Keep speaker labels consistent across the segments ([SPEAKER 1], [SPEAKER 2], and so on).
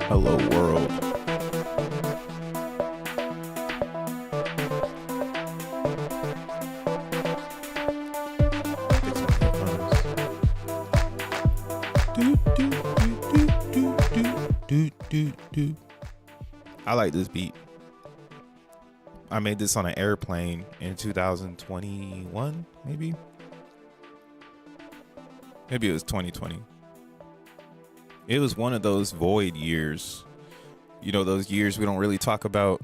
[SPEAKER 1] Hello world. I like this beat. I made this on an airplane in 2021, maybe it was 2020. It was one of those void years You know, those years we don't really talk about.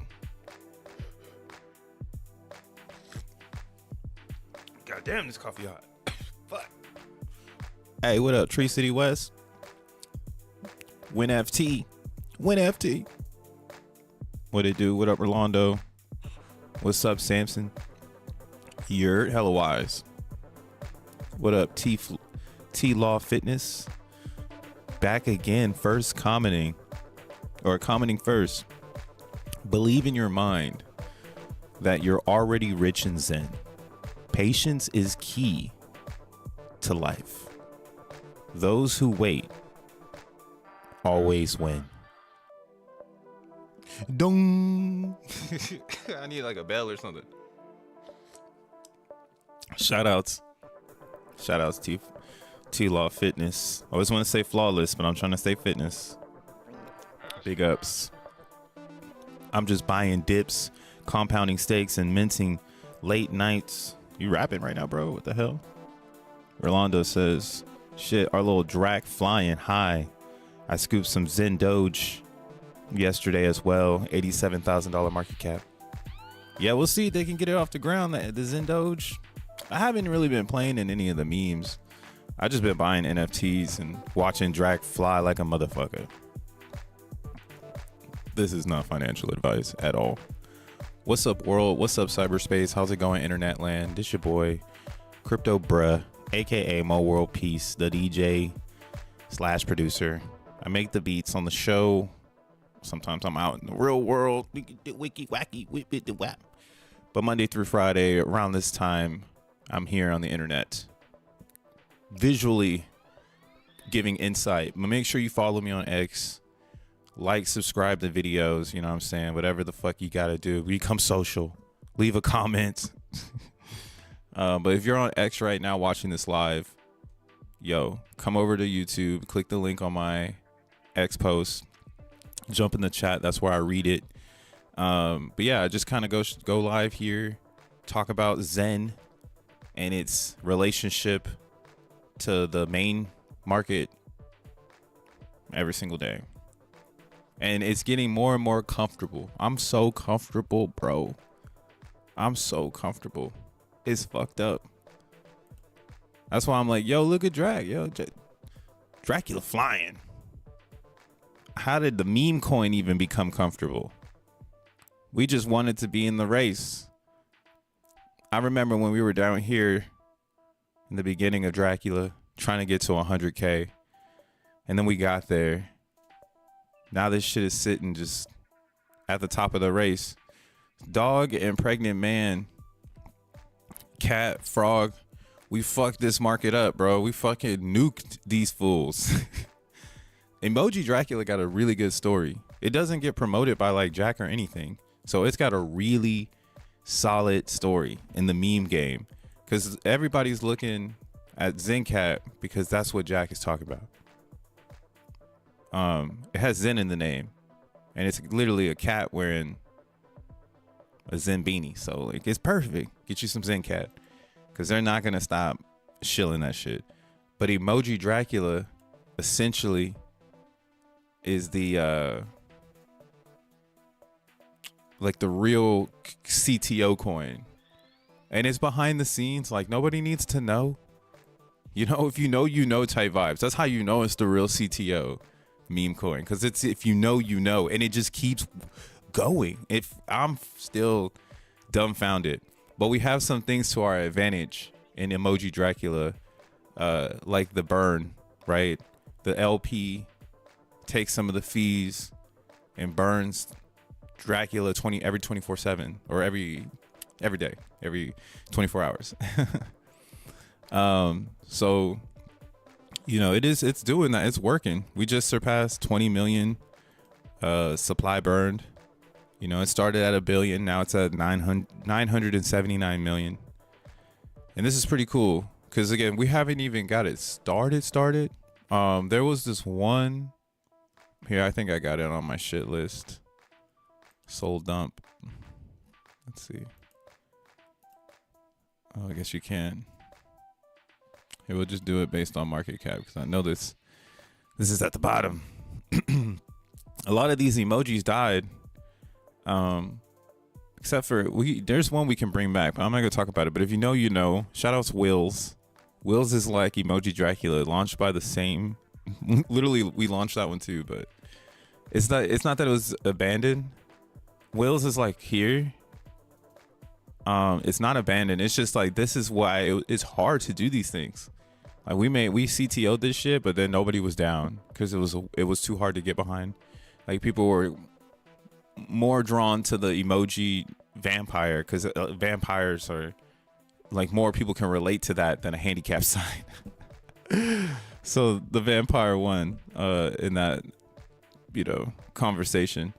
[SPEAKER 1] God damn, this coffee hot. Fuck. Hey, what up, Tree City West? WinFT. WinFT. What it do? What up, Rolando? What's up, Samson? You're hella wise. What up, T Law Fitness? Back again, first commenting first. Believe in your mind that you're already rich in Zen. Patience is key to life. Those who wait always win. Dong. I need like a bell or something. Shout outs T Law Fitness. I always want to say flawless, but I'm trying to say fitness. Big ups. I'm just buying dips, compounding steaks, and mincing late nights. You rapping right now, bro? What the hell? Rolando says, shit, our little drac flying high. I scooped some Zen Doge yesterday as well. $87,000 market cap. Yeah, we'll see if they can get it off the ground. The Zen Doge. I haven't really been playing in any of the memes. I just been buying NFTs and watching drac fly like a motherfucker. This is not financial advice at all. What's up, world? What's up, cyberspace? How's it going, internet land? This your boy, Crypto Bruh, aka Mo World Peace, the DJ / producer. I make the beats on the show. Sometimes I'm out in the real world. Wiki wacky, whip it the whap. But Monday through Friday, around this time, I'm here on the internet, visually giving insight. But make sure you follow me on X. Like, subscribe to videos, you know what I'm saying? Whatever the fuck you gotta do. Become social. Leave a comment. But if you're on X right now watching this live, yo, come over to YouTube, click the link on my X post, jump in the chat. That's where I read it. But yeah, I just kind of go live here, talk about Zen and its relationship to the main market every single day. And it's getting more and more comfortable. I'm so comfortable, bro. I'm so comfortable. It's fucked up. That's why I'm like, yo, look at Drag. Yo, Dracula flying. How did the meme coin even become comfortable? We just wanted to be in the race. I remember when we were down here in the beginning of Dracula trying to get to 100K. And then we got there. Now this shit is sitting just at the top of the race. Dog and pregnant man, cat, frog, we fucked this market up, bro. We fucking nuked these fools. Emoji Dracula got a really good story. It doesn't get promoted by like Jack or anything. So it's got a really solid story in the meme game. Because everybody's looking at Zencat because that's what Jack is talking about. It has Zen in the name, and it's literally a cat wearing a Zen beanie. So like, it's perfect. Get you some Zen cat, because they're not gonna stop shilling that shit. But Emoji Dracula essentially is the like the real CTO coin, and it's behind the scenes. Like, nobody needs to know. You know, if you know type vibes. That's how you know it's the real CTO meme coin, because it's if you know, and it just keeps going. If I'm still dumbfounded, but we have some things to our advantage in Emoji Dracula, like the burn, right? The LP takes some of the fees and burns Dracula every 24/7 or every day, every 24 hours. So you know, it's doing that. It's working. We just surpassed 20 million supply burned. You know, it started at 1 billion. Now it's at 979 million. And this is pretty cool because, again, we haven't even got it started. There was this one here. I think I got it on my shit list. Soul dump. Let's see. Oh, I guess you can. Hey, we'll just do it based on market cap because I know this is at the bottom. a lot of these emojis died. Except for there's one we can bring back, but I'm not gonna talk about it. But if you know, you know. Shout out to Wills. Wills is like Emoji Dracula, launched by the same. Literally, we launched that one too, but it's not that it was abandoned. Wills is like here. It's not abandoned. It's just like this is why it's hard to do these things. Like we CTO'd this shit, but then nobody was down because it was too hard to get behind. Like people were more drawn to the emoji vampire because vampires are like more people can relate to that than a handicap sign. So the vampire won in that conversation.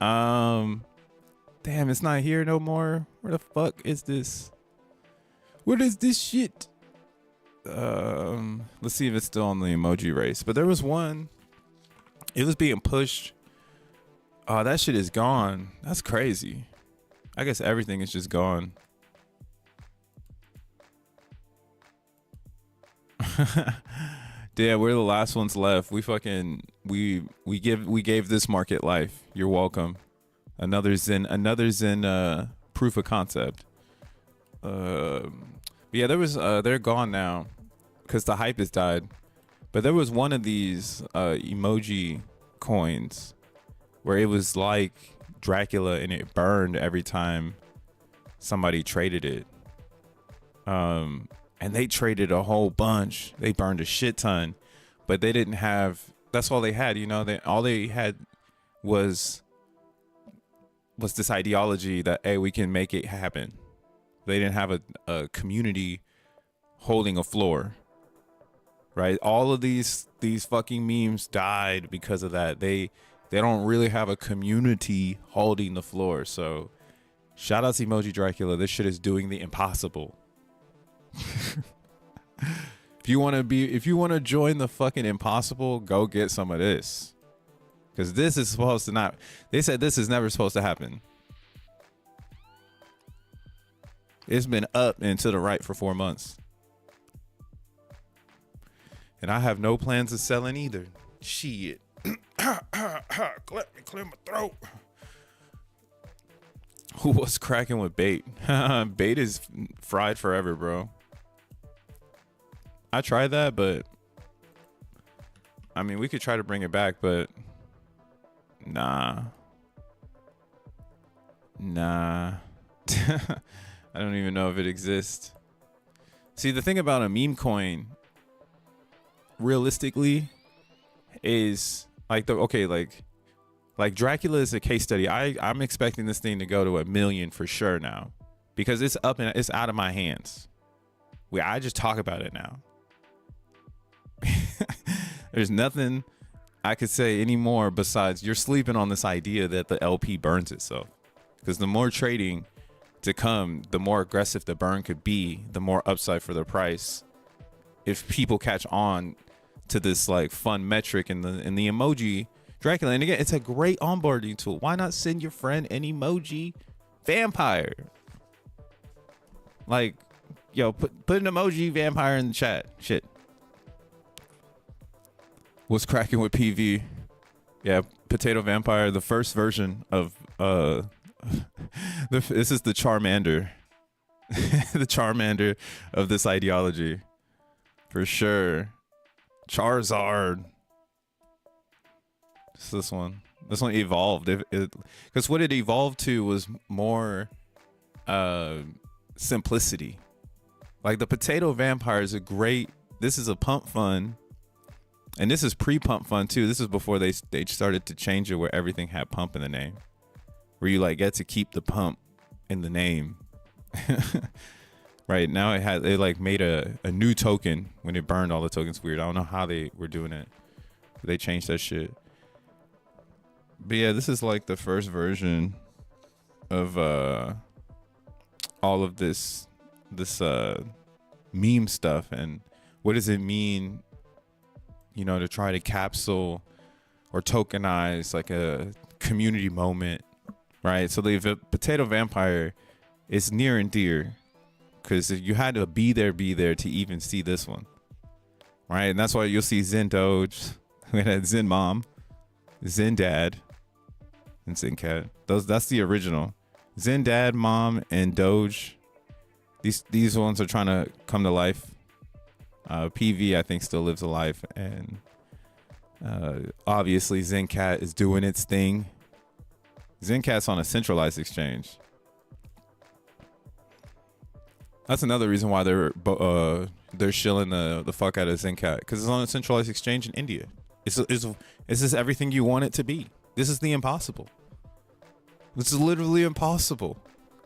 [SPEAKER 1] Damn, it's not here no more. Where the fuck is this? What is this shit? Let's see if it's still on the emoji race. But there was one. It was being pushed. Oh, that shit is gone. That's crazy. I guess everything is just gone. Yeah, we're the last ones left. We gave this market life. You're welcome. Another Zen proof of concept. Yeah, there was they're gone now because the hype has died. But there was one of these emoji coins where it was like Dracula and it burned every time somebody traded it. And they traded a whole bunch. They burned a shit ton, but they didn't have. That's all they had. All they had was this ideology that hey, we can make it happen. They didn't have a community holding a floor, right? All of these fucking memes died because of that. They don't really have a community holding the floor. So shout out to Emoji Dracula. This shit is doing the impossible. If you want to join the fucking impossible, go get some of this. Because this is supposed to not. They said this is never supposed to happen. It's been up and to the right for 4 months. And I have no plans of selling either. Shit. Let me clear my throat. What's cracking with bait? Bait is fried forever, bro. I tried that, but I mean, we could try to bring it back, but nah. I don't even know if it exists. See, the thing about a meme coin, realistically, is like like Dracula is a case study. I'm expecting this thing to go to 1 million for sure now, because it's up and it's out of my hands. I just talk about it now. There's nothing I could say anymore besides you're sleeping on this idea that the LP burns itself, because the more trading to come, the more aggressive the burn could be, the more upside for the price. If people catch on to this like fun metric in the emoji Dracula, and again, it's a great onboarding tool. Why not send your friend an emoji vampire? Like, yo, put an emoji vampire in the chat. Shit. What's cracking with PV? Yeah, Potato Vampire, the first version of this is the Charmander. The Charmander of this ideology. For sure. Charizard. It's this one. This one evolved. Because what it evolved to was more simplicity. Like the Potato Vampire is this is a pump fund. And this is pre-pump fun too. This is before they started to change it where everything had pump in the name, where you like get to keep the pump in the name. Right now they like made a new token when it burned all the tokens. Weird. I don't know how they were doing it. They changed that shit. But yeah, this is like the first version of all of this meme stuff. And what does it mean, to try to capsule or tokenize like a community moment, right? So the Potato Vampire is near and dear, because you had to be there to even see this one, right? And that's why you'll see Zen Doge, we had Zen Mom, XenDad and XenCat. That's the original. XenDad, Mom, and Doge. These ones are trying to come to life. PV I think still lives alive, and obviously XenCat is doing its thing. XenCat's on a centralized exchange. That's another reason why they're shilling the fuck out of XenCat, because it's on a centralized exchange in India. It's just everything you want it to be. This is the impossible. This is literally impossible,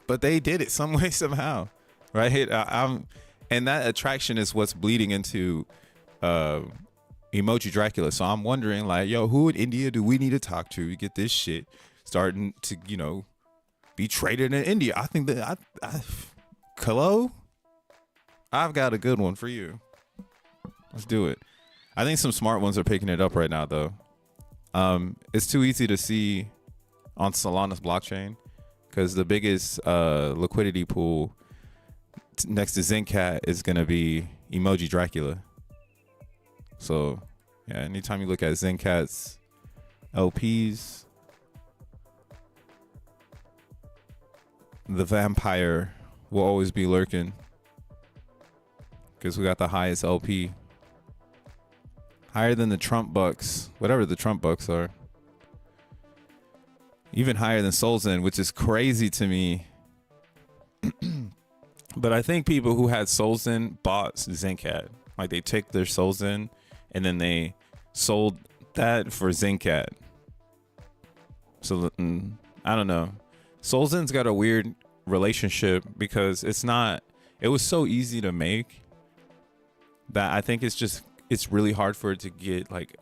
[SPEAKER 1] but they did it some way somehow, right? And that attraction is what's bleeding into emoji Dracula. So I'm wondering, like, yo, who in India do we need to talk to get this shit starting to, be traded in India? I think that hello, I've got a good one for you. Let's do it. I think some smart ones are picking it up right now, though. It's too easy to see on Solana's blockchain because the biggest liquidity pool next to XenCat is going to be emoji Dracula. So, yeah, anytime you look at XenCat's LPs, the vampire will always be lurking because we got the highest LP. Higher than the Trump bucks, whatever the Trump bucks are. Even higher than solXEN, which is crazy to me. But I think people who had solXEN bought XenCat. Like, they take their solXEN and then they sold that for XenCat. So I don't know. solXEN's got a weird relationship because it was so easy to make that I think it's really hard for it to get like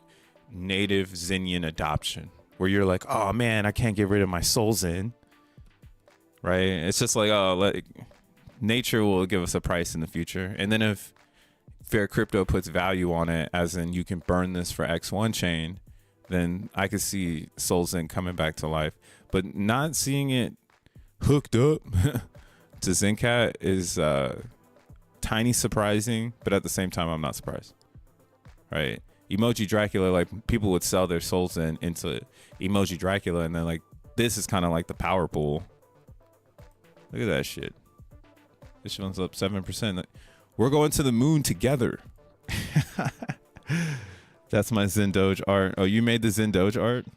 [SPEAKER 1] native Xenian adoption where you're like, oh man, I can't get rid of my solXEN, right? It's just like, nature will give us a price in the future. And then if Fair Crypto puts value on it, as in you can burn this for X1 chain, then I could see solXEN coming back to life. But not seeing it hooked up to XenCat is tiny surprising, but at the same time, I'm not surprised. Right? Emoji Dracula, like, people would sell their solXEN into Emoji Dracula, and then like this is kind of like the power pool. Look at that shit. This one's up 7%. We're going to the moon together. That's my Zen Doge art. Oh, you made the Zen Doge art?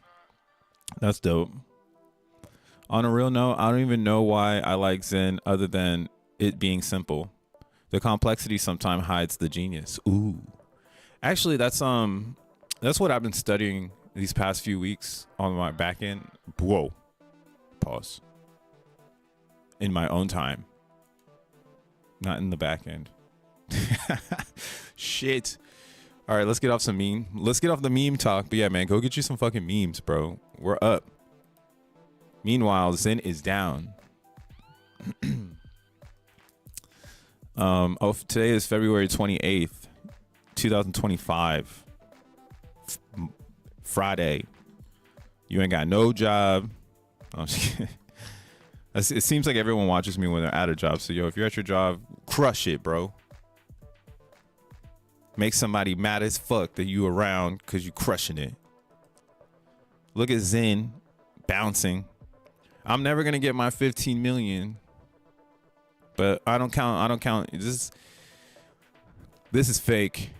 [SPEAKER 1] That's dope. On a real note, I don't even know why I like Zen other than it being simple. The complexity sometimes hides the genius. Ooh. Actually, that's what I've been studying these past few weeks on my back end. Whoa. Pause. In my own time. Not in the back end. Shit. All right, let's get off some meme. Let's get off the meme talk. But yeah, man, go get you some fucking memes, bro. We're up. Meanwhile, Zen is down. Today is February 28th, 2025. Friday. You ain't got no job. Oh, it seems like everyone watches me when they're at a job. So, yo, if you're at your job, crush it, bro. Make somebody mad as fuck that you around because you crushing it. Look at Zen bouncing. I'm never going to get my 15 million. But I don't count. This is fake.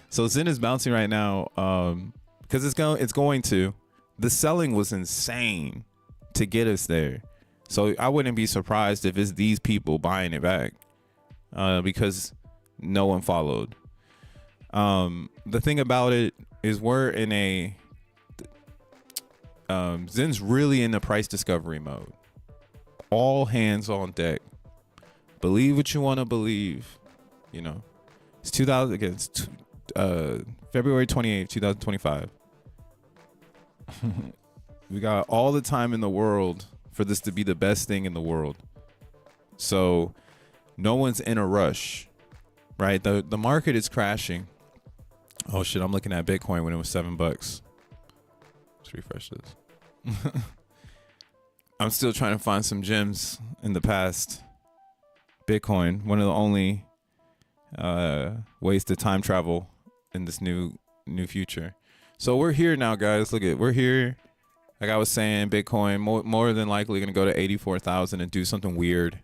[SPEAKER 1] So Zen is bouncing right now because it's going to. The selling was insane to get us there. So I wouldn't be surprised if it's these people buying it back because no one followed. The thing about it is we're in a Zen's really in the price discovery mode. All hands on deck. Believe what you want to believe. You know, it's February 28th, 2025. We got all the time in the world for this to be the best thing in the world. So no one's in a rush, right? The market is crashing. Oh shit, I'm looking at Bitcoin when it was $7. Let's refresh this. I'm still trying to find some gems in the past. Bitcoin, one of the only ways to time travel in this new future. So we're here now, guys. Look at, we're here. Like I was saying, Bitcoin more than likely going to go to 84,000 and do something weird.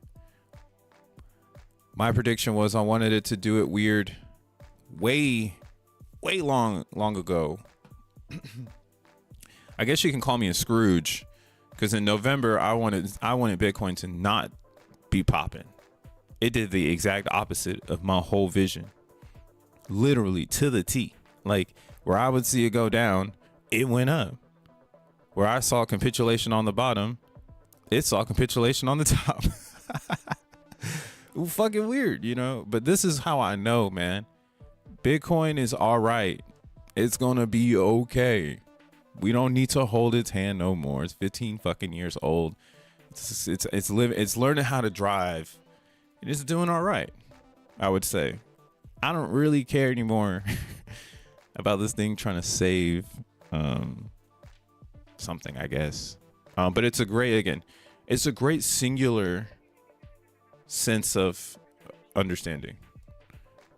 [SPEAKER 1] My prediction was I wanted it to do it weird way long ago. I guess you can call me a Scrooge, because in November I wanted Bitcoin to not be popping. It did the exact opposite of my whole vision, literally to the T. Like where I would see it go down, it went up. Where I saw capitulation on the bottom, it saw capitulation on the top. Fucking weird, you know? But this is how I know, man. Bitcoin is all right. It's gonna be okay. We don't need to hold its hand no more. It's 15 fucking years old. It's learning how to drive. And it's doing all right, I would say. I don't really care anymore about this thing trying to save something, I guess. But it's a great singular sense of understanding.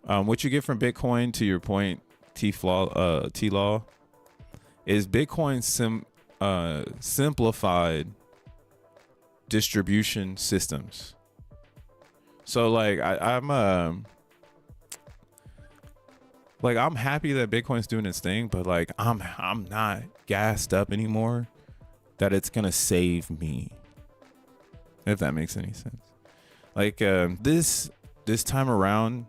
[SPEAKER 1] What you get from Bitcoin, to your point, T-Law, is Bitcoin simplified distribution systems. So like I'm happy that Bitcoin's doing its thing, but like I'm not gassed up anymore that it's gonna save me, if that makes any sense. Like this time around,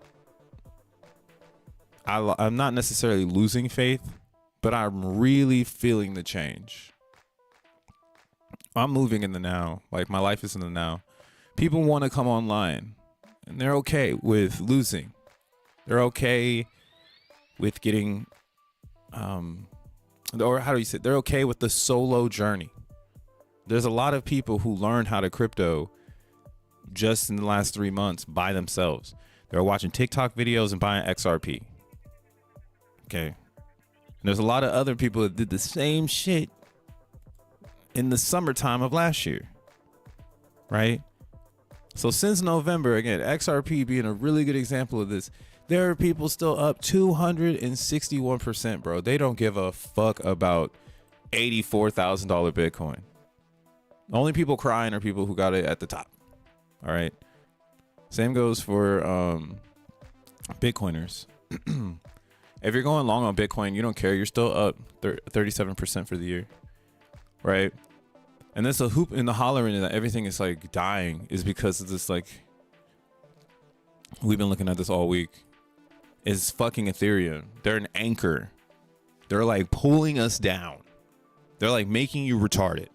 [SPEAKER 1] I'm not necessarily losing faith, but I'm really feeling the change. I'm moving in the now. Like my life is in the now. People want to come online, and they're okay with losing. They're okay with getting, or how do you say it? They're okay with the solo journey. There's a lot of people who learned how to crypto just in the last 3 months by themselves. They're watching TikTok videos and buying XRP. Okay. And there's a lot of other people that did the same shit in the summertime of last year. Right? So since November, again, XRP being a really good example of this, there are people still up 261%, bro. They don't give a fuck about $84,000 Bitcoin. The only people crying are people who got it at the top. All right. Same goes for Bitcoiners. If you're going long on Bitcoin, you don't care. You're still up 37% for the year. Right. And there's a hoop in the hollering that everything is like dying is because of this, like, we've been looking at this all week. Is fucking Ethereum. They're an anchor. They're like pulling us down. They're like making you retarded.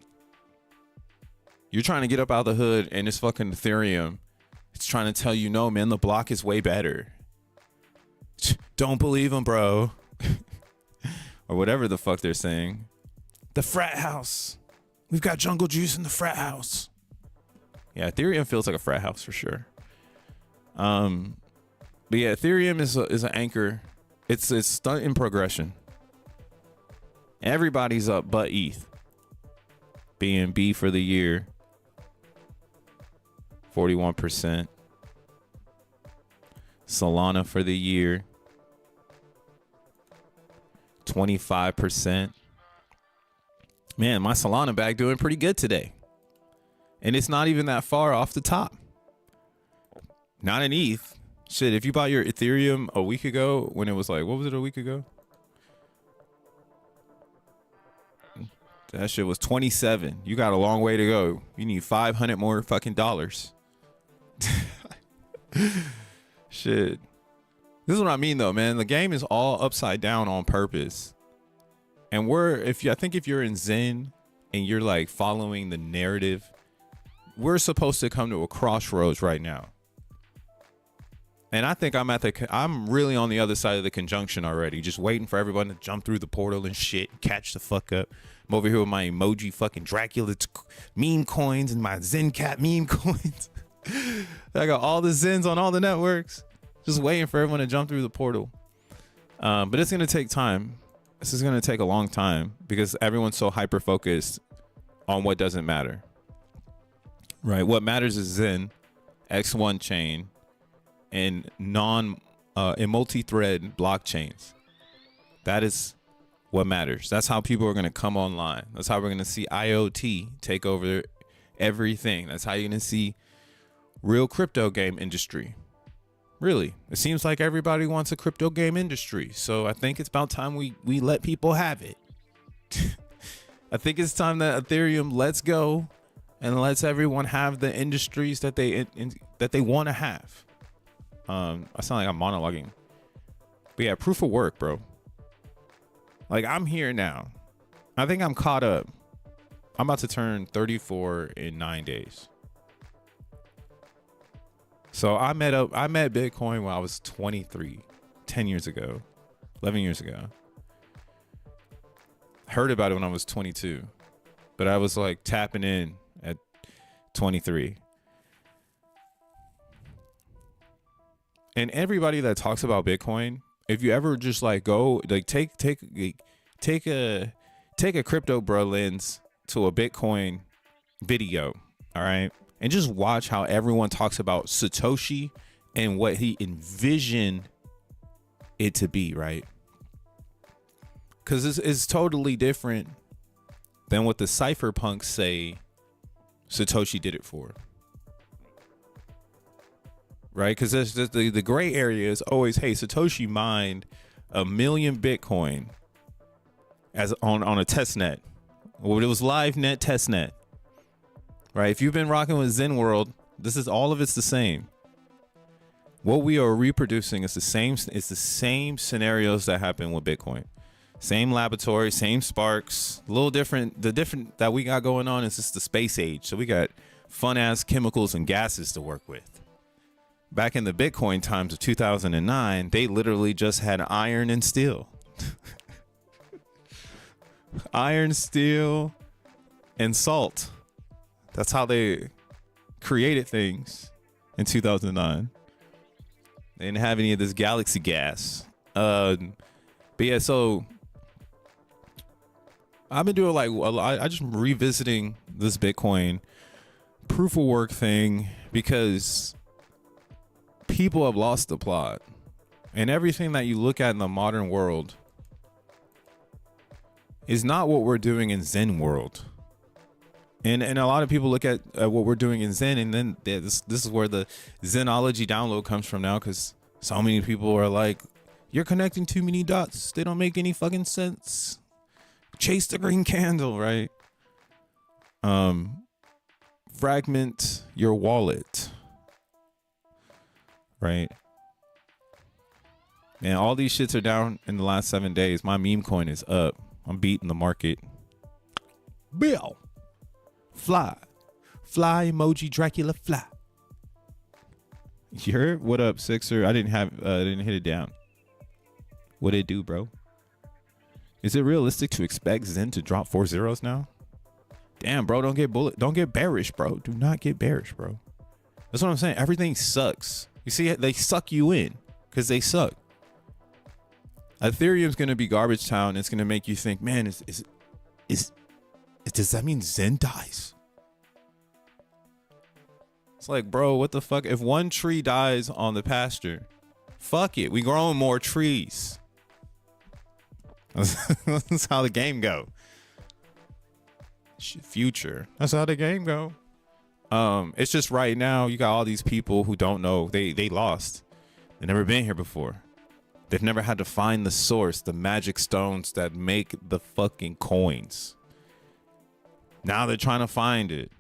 [SPEAKER 1] You're trying to get up out of the hood, and it's fucking Ethereum. It's trying to tell you, no, man, the block is way better. Don't believe them, bro. Or whatever the fuck they're saying. The frat house. We've got jungle juice in the frat house. Yeah, Ethereum feels like a frat house for sure. But yeah, Ethereum is an anchor. It's stunt in progression. Everybody's up but ETH. BNB for the year, 41%. Solana for the year, 25%. Man, my Solana bag doing pretty good today. And it's not even that far off the top. Not an ETH. Shit, if you bought your Ethereum a week ago, when it was like, what was it a week ago? That shit was 27. You got a long way to go. You need 500 more fucking dollars. Shit. This is what I mean though, man. The game is all upside down on purpose. And I think if you're in Zen and you're like following the narrative, we're supposed to come to a crossroads right now. And I think I'm really on the other side of the conjunction already, just waiting for everyone to jump through the portal and shit, catch the fuck up. I'm over here with my emoji fucking Dracula meme coins and my Zen cat meme coins. I got all the Zens on all the networks, just waiting for everyone to jump through the portal. But it's gonna take time. This is gonna take a long time because everyone's so hyper focused on what doesn't matter. Right? What matters is Zen, X1 chain, and in multi-thread blockchains. That is what matters. That's how people are going to come online. That's how we're going to see IoT take over everything. That's how you're going to see real crypto game industry. Really, it seems like everybody wants a crypto game industry. So I think it's about time we let people have it. I think it's time that Ethereum lets go and lets everyone have the industries that they want to have. I sound like I'm monologuing. But yeah, proof of work, bro. Like, I'm here now. I think I'm caught up. I'm about to turn 34 in 9 days. So I met Bitcoin when I was 23, 10 years ago, 11 years ago. Heard about it when I was 22, but I was like tapping in at 23. And everybody that talks about Bitcoin, if you ever just like go like take a crypto bro lens to a Bitcoin video, all right? And just watch how everyone talks about Satoshi and what he envisioned it to be, right? Because it's totally different than what the cypherpunks say Satoshi did it for. Right? Because the gray area is always, hey, Satoshi mined 1 million Bitcoin as on a test net. Well, it was live net test net. Right? If you've been rocking with Zen World, this is all of it's the same. What we are reproducing is the same. It's the same scenarios that happen with Bitcoin. Same laboratory, same sparks. A little different. The different that we got going on is just the space age. So we got fun ass chemicals and gases to work with. Back in the Bitcoin times of 2009, they literally just had iron and steel. Iron, steel, and salt. That's how they created things in 2009. They didn't have any of this galaxy gas. But yeah, so I've been doing like a lot. I just revisiting this Bitcoin proof of work thing because people have lost the plot. And everything that you look at in the modern world is not what we're doing in Zen world. And a lot of people look at what we're doing in Zen, and then this is where the Zenology download comes from now, because so many people are like, you're connecting too many dots. They don't make any fucking sense. Chase the green candle, right? Fragment your wallet, right? And all these shits are down in the last 7 days. My meme coin is up. I'm beating the market. Bill. Fly emoji Dracula fly. You heard? What up, Sixer? I didn't hit it down. What it do, bro? Is it realistic to expect Zen to drop 4 zeros now? Damn, bro, don't get bearish, bro. Do not get bearish, bro. That's what I'm saying. Everything sucks. You see, they suck you in because they suck. Ethereum's gonna be garbage town. It's gonna make you think, man, does that mean Zen dies? It's like, bro, what the fuck? If one tree dies on the pasture, fuck it. We growing more trees. That's how the game go. Future. That's how the game go. It's just right now you got all these people who don't know. They lost. They've never been here before. They've never had to find the source, the magic stones that make the fucking coins. Now they're trying to find it.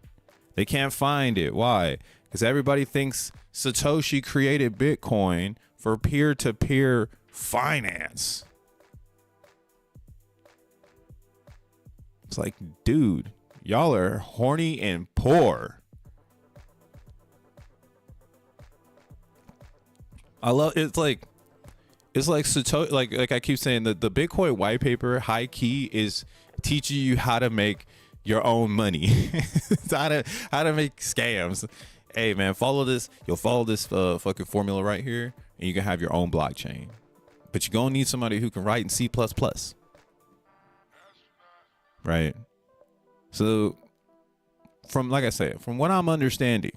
[SPEAKER 1] They can't find it. Why? Because everybody thinks Satoshi created Bitcoin for peer-to-peer finance. It's like, dude, y'all are horny and poor. It's like Satoshi, like I keep saying, the Bitcoin white paper, high key, is teaching you how to make your own money. how to make scams. Hey man, follow this. You'll follow this fucking formula right here, and you can have your own blockchain. But you're gonna need somebody who can write in C++. Right? So from, like I said, from what I'm understanding,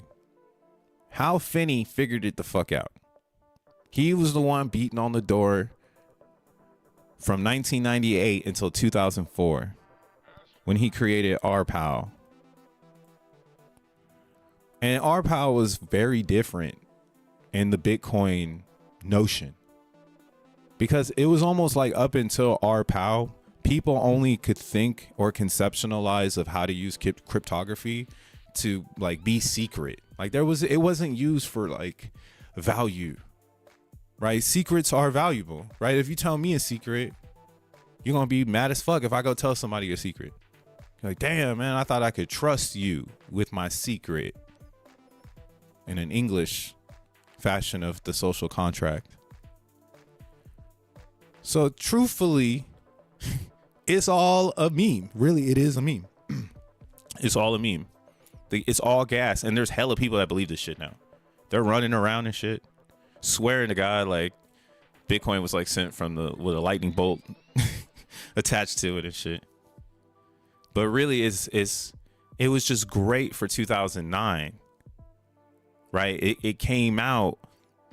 [SPEAKER 1] how Finney figured it the fuck out. He was the one beating on the door from 1998 until 2004 when he created RPow. And RPow was very different in the Bitcoin notion, because it was almost like up until RPow, people only could think or conceptualize of how to use cryptography to like be secret. Like it wasn't used for like value, right? Secrets are valuable, right? If you tell me a secret, you're gonna be mad as fuck if I go tell somebody a secret. You're like, damn, man, I thought I could trust you with my secret, in an English fashion of the social contract. So truthfully, it's all a meme. Really, it is a meme. It's all a meme. It's all gas. And there's hella people that believe this shit now. They're running around and shit, swearing to God like Bitcoin was like sent from with a lightning bolt attached to it and shit. But really, it was just great for 2009, right? It came out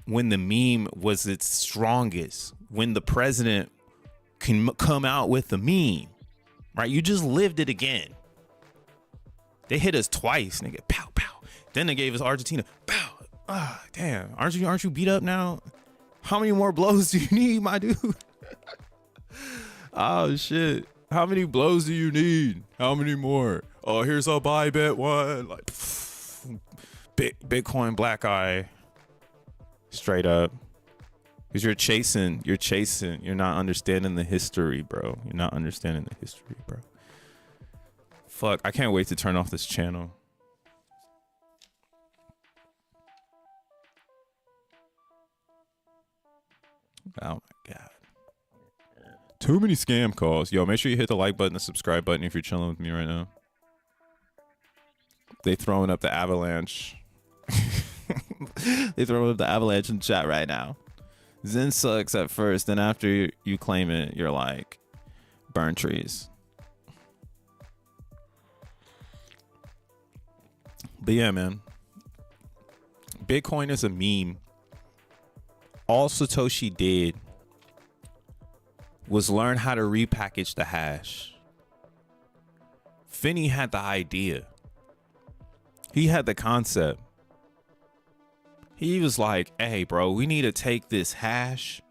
[SPEAKER 1] when the meme was its strongest, when the president can come out with the meme, right? You just lived it again. They hit us twice, nigga. Pow, pow. Then they gave us Argentina. Pow. Ah, damn. Aren't you beat up now? How many more blows do you need, my dude? Oh shit. How many blows do you need? How many more? Oh, here's a buy bet one. Like Bitcoin black eye. Straight up. Because you're chasing. You're not understanding the history, bro. You're not understanding the history, bro. Fuck, I can't wait to turn off this channel. Oh my God. Too many scam calls. Yo, make sure you hit the like button, the subscribe button if you're chilling with me right now. They throwing up the avalanche. They throwing up the avalanche in the chat right now. Zen sucks at first, then after you claim it, you're like, burn trees. But yeah, man. Bitcoin is a meme. All Satoshi did was learn how to repackage the hash. Finney had the idea. He had the concept. He was like, hey, bro, we need to take this hash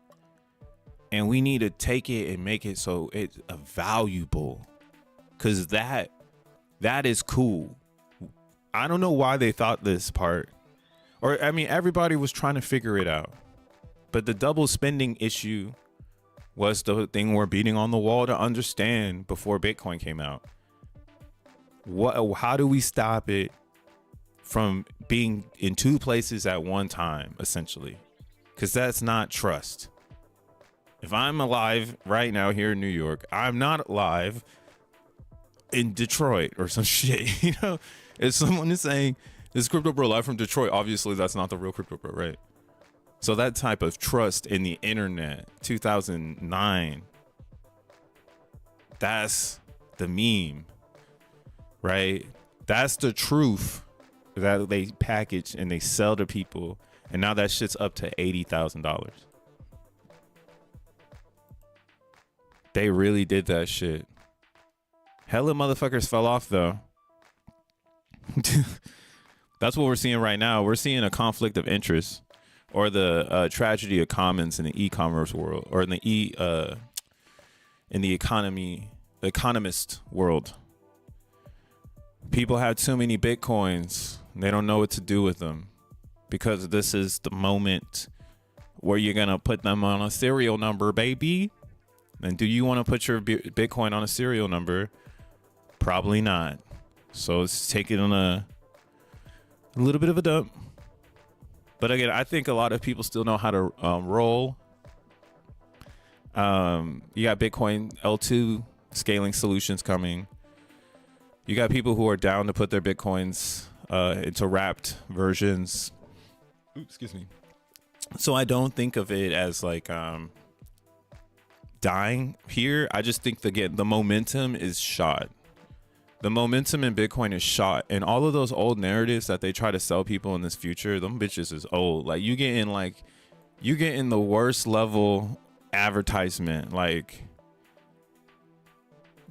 [SPEAKER 1] and we need to take it and make it so it's valuable. Because that is cool. I don't know why they thought this part. Or, I mean, everybody was trying to figure it out. But the double spending issue was the thing we're beating on the wall to understand before Bitcoin came out. How do we stop it from being in two places at one time, essentially? Because that's not trust. If I'm alive right now here in New York, I'm not alive in Detroit or some shit. You know, if someone is saying, this crypto bro live from Detroit, obviously that's not the real crypto bro, right? So that type of trust in the internet, 2009, that's the meme, right? That's the truth that they package and they sell to people. And now that shit's up to $80,000. They really did that shit. Hella motherfuckers fell off though. That's what we're seeing right now. We're seeing a conflict of interest, or the tragedy of commons in the e-commerce world, or in the economist world. People have too many Bitcoins. They don't know what to do with them, because this is the moment where you're going to put them on a serial number, baby. And do you want to put your Bitcoin on a serial number? Probably not. So it's taking on a little bit of a dump. But again, I think a lot of people still know how to roll. You got Bitcoin L2 scaling solutions coming. You got people who are down to put their Bitcoins into wrapped versions. Oops, excuse me. So I don't think of it as like dying here. I just think the momentum is shot. The momentum in Bitcoin is shot, and all of those old narratives that they try to sell people in this future, them bitches is old. Like you get in the worst level advertisement, like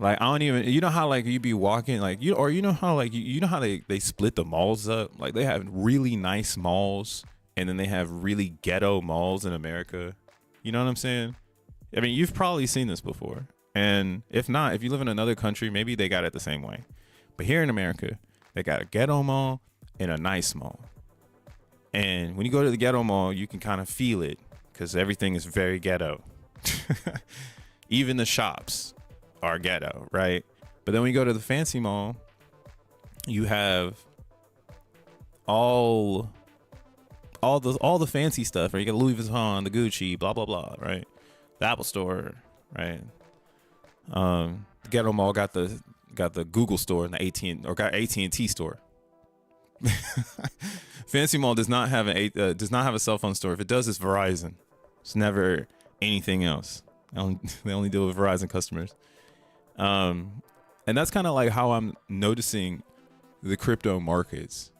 [SPEAKER 1] I don't even, you know how like you be walking like you know how like you know how they split the malls up, like they have really nice malls and then they have really ghetto malls in America. You know what I'm saying? I mean, you've probably seen this before, and if not, if you live in another country, maybe they got it the same way. But here in America, they got a ghetto mall and a nice mall. And when you go to the ghetto mall, you can kind of feel it because everything is very ghetto. Even the shops are ghetto, right? But then when you go to the fancy mall, you have all the fancy stuff, right? You got Louis Vuitton, the Gucci, blah blah blah, right? The Apple Store, right? The ghetto mall got the Google store and the AT&T store. Fancy mall does not have a cell phone store. If it does, it's Verizon. It's never anything else. They only deal with Verizon customers. And that's kind of like how I'm noticing the crypto markets.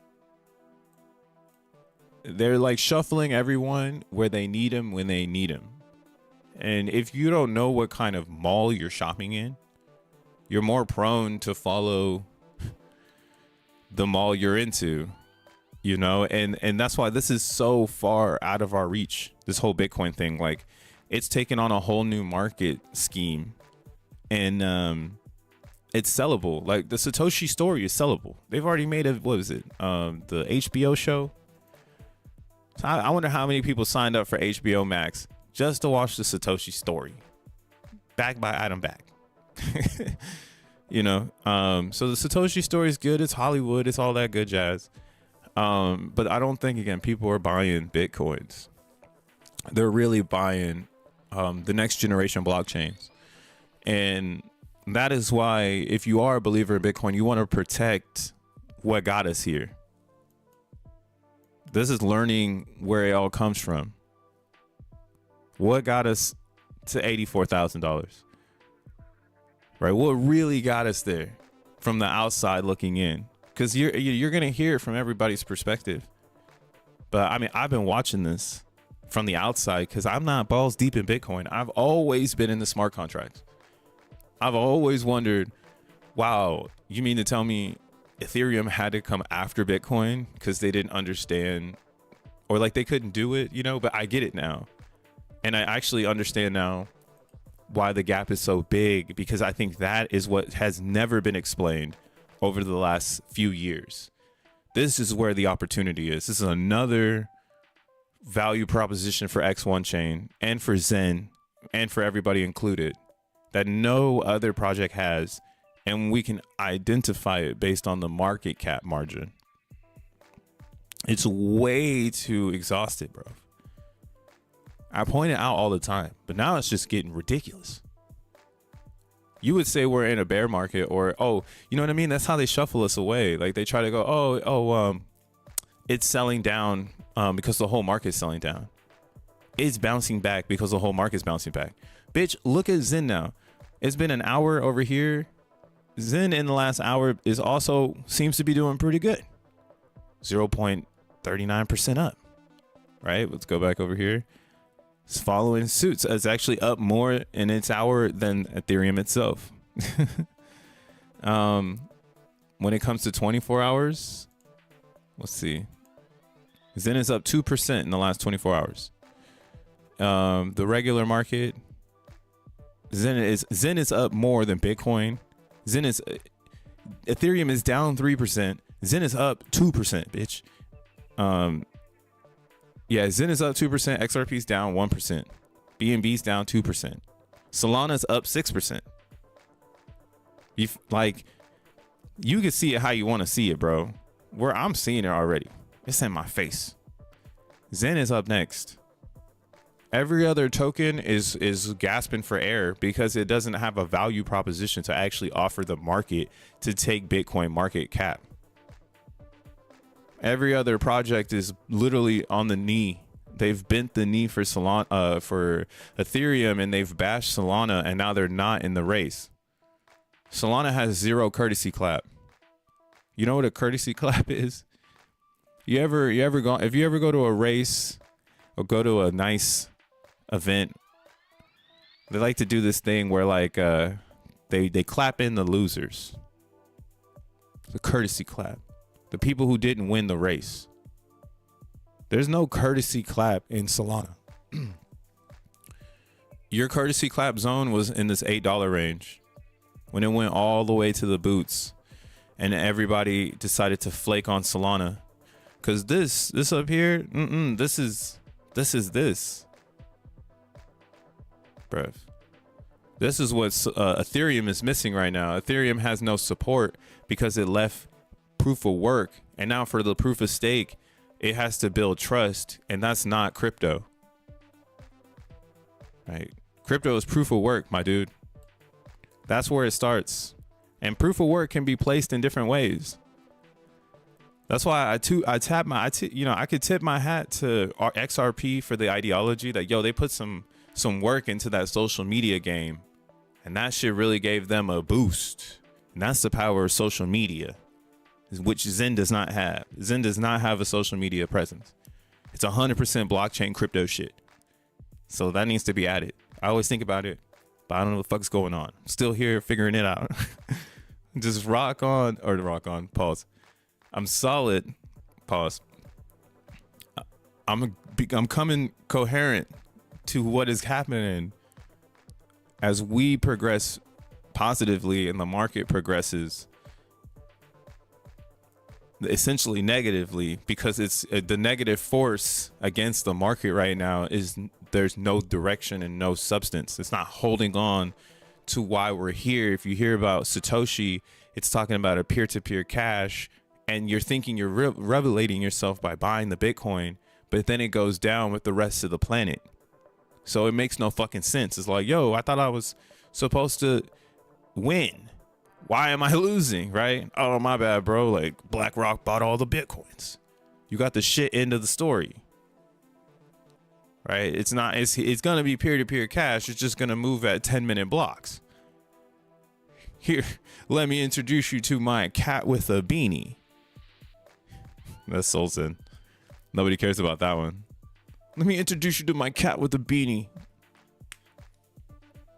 [SPEAKER 1] They're like shuffling everyone where they need them when they need them. And if you don't know what kind of mall you're shopping in, you're more prone to follow the mall you're into, you know? And that's why this is so far out of our reach, this whole Bitcoin thing. Like, it's taken on a whole new market scheme, and it's sellable. Like, the Satoshi story is sellable. They've already made the HBO show. So I wonder how many people signed up for HBO Max just to watch the Satoshi story, backed by Adam Back. You know, so the Satoshi story is good. It's Hollywood. It's all that good jazz. But I don't think, again, people are buying Bitcoins. They're really buying the next generation blockchains. And that is why, if you are a believer in Bitcoin, you want to protect what got us here. This is learning where it all comes from. What got us to $84,000? Right? What really got us there from the outside looking in? Because you're going to hear it from everybody's perspective. But I mean, I've been watching this from the outside because I'm not balls deep in Bitcoin. I've always been in the smart contracts. I've always wondered, wow, you mean to tell me Ethereum had to come after Bitcoin because they didn't understand, or like they couldn't do it, you know? But I get it now. And I actually understand now why the gap is so big, because I think that is what has never been explained over the last few years. This is where the opportunity is. This is another value proposition for X1 chain and for Zen and for everybody included that no other project has, and we can identify it based on the market cap margin. It's way too exhausted, bro. I point it out all the time, but now it's just getting ridiculous. You would say we're in a bear market, or, oh, you know what I mean? That's how they shuffle us away. Like, they try to go, it's selling down because the whole market's selling down. It's bouncing back because the whole market's bouncing back. Bitch, look at Zen now. It's been an hour over here. Zen in the last hour seems to be doing pretty good. 0.39% up, right? Let's go back over here. It's following suits. It's actually up more in its hour than Ethereum itself. When it comes to 24 hours, let's see. Zen is up 2% in the last 24 hours. The regular market, Zen is up more than Bitcoin. Ethereum is down 3%. Zen is up 2%, bitch. Yeah, Zen is up 2%. XRP is down 1%. BNB is down 2%. Solana's up 6%. You can see it how you want to see it, bro. Where I'm seeing it already. It's in my face. Zen is up next. Every other token is gasping for air because it doesn't have a value proposition to actually offer the market to take Bitcoin market cap. Every other project is literally on the knee. They've bent the knee for Solana, for Ethereum, and they've bashed Solana, and now they're not in the race. Solana has zero courtesy clap. You know what a courtesy clap is? If you ever go to a race or go to a nice event They like to do this thing where like they clap in the losers. The courtesy clap. The people who didn't win the race. There's no courtesy clap in Solana. Your courtesy clap zone was in this $8 range when it went all the way to the boots and everybody decided to flake on Solana. Cause this up here, this is this. Bruv. This is what Ethereum is missing right now. Ethereum has no support because it left proof of work. And now for the proof of stake, it has to build trust. And that's not crypto. Right? Crypto is proof of work, my dude. That's where it starts. And proof of work can be placed in different ways. That's why I could tip my hat to XRP for the ideology that, yo, they put some work into that social media game. And that shit really gave them a boost. And that's the power of social media, which Zen does not have. Zen does not have a social media presence. It's 100% blockchain crypto shit. So that needs to be added. I always think about it, but I don't know what the fuck's going on. Still here figuring it out. Just rock on. Pause. I'm solid. Pause. I'm coming coherent to what is happening as we progress positively and the market progresses essentially negatively, because it's the negative force against the market right now is there's no direction and no substance. It's not holding on to why we're here. If you hear about Satoshi, it's talking about a peer-to-peer cash, and you're thinking you're revelating yourself by buying the Bitcoin, but then it goes down with the rest of the planet. So it makes no fucking sense. It's like, yo, I thought I was supposed to win. Why am I losing, right? Oh, my bad, bro. Like, BlackRock bought all the Bitcoins. You got the shit end of the story, right? It's going to be peer-to-peer cash. It's just going to move at 10-minute blocks. Here, let me introduce you to my cat with a beanie. That's solXEN. Nobody cares about that one. Let me introduce you to my cat with a beanie.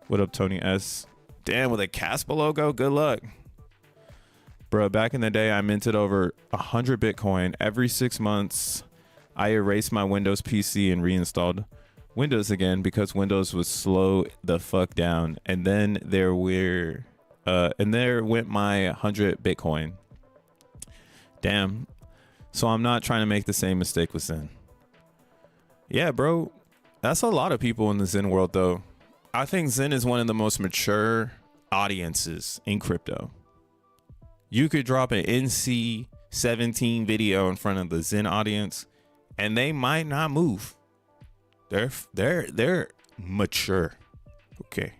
[SPEAKER 1] What up, Tony S? Damn, with a Caspa logo? Good luck. Bro, back in the day, I minted over 100 Bitcoin. Every 6 months, I erased my Windows PC and reinstalled Windows again because Windows was slow the fuck down. And then there went my 100 Bitcoin. Damn. So I'm not trying to make the same mistake with Zen. Yeah, bro. That's a lot of people in the Zen world, though. I think Zen is one of the most mature audiences in crypto. You could drop an NC-17 video in front of the Zen audience, and they might not move. They're mature. Okay.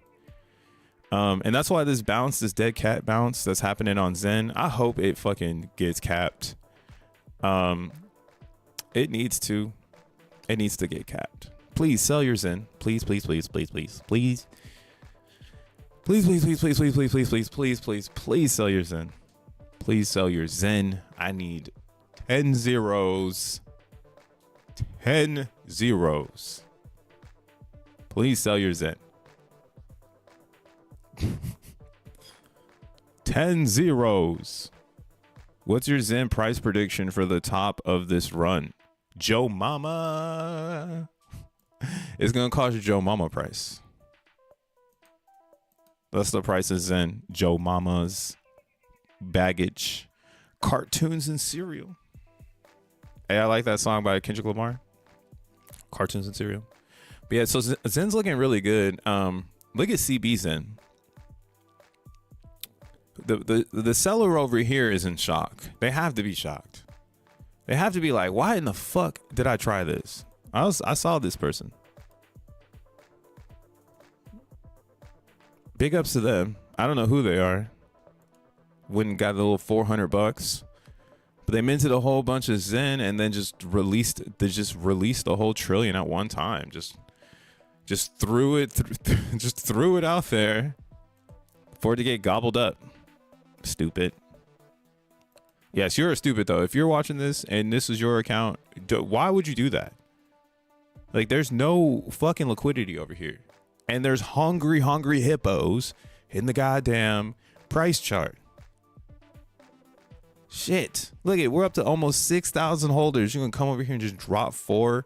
[SPEAKER 1] And that's why this dead cat bounce that's happening on Zen, I hope it fucking gets capped. It needs to get capped. Please sell your Zen. Please, please, please, please, please, please. Please, please, please, please, please, please, please, please, please, please, please sell your Zen. Please sell your Zen. I need 10 zeros. 10 zeros. Please sell your Zen. 10 zeros. What's your Zen price prediction for the top of this run? Joe Mama. It's going to cost you Joe Mama price. That's the price of Zen. Joe Mama's baggage, cartoons, and cereal. Hey, I like that song by Kendrick Lamar. Cartoons and cereal. But yeah, so Zen's looking really good. Look at CB Zen. The seller over here is in shock. They have to be shocked. They have to be like, why in the fuck did I try this? I saw this person. Big ups to them. I don't know who they are. Went and got a little $400, but they minted a whole bunch of Zen and then just released the whole trillion at one time. Just threw it out there for it to get gobbled up. Stupid. Yes, you're stupid though. If you're watching this and this is your account, why would you do that? Like, there's no fucking liquidity over here. And there's hungry hippos in the goddamn price chart. Shit. Look at, we're up to almost 6,000 holders. You're going to come over here and just drop 4,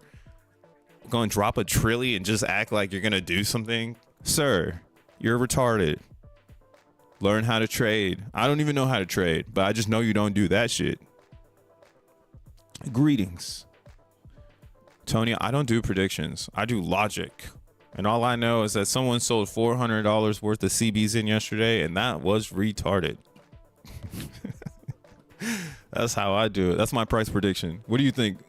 [SPEAKER 1] going to drop a trillion and just act like you're going to do something? Sir, you're retarded. Learn how to trade. I don't even know how to trade, but I just know you don't do that shit. Greetings. Tony, I don't do predictions. I do logic. And all I know is that someone sold $400 worth of CBs yesterday, and that was retarded. That's how I do it. That's my price prediction. What do you think,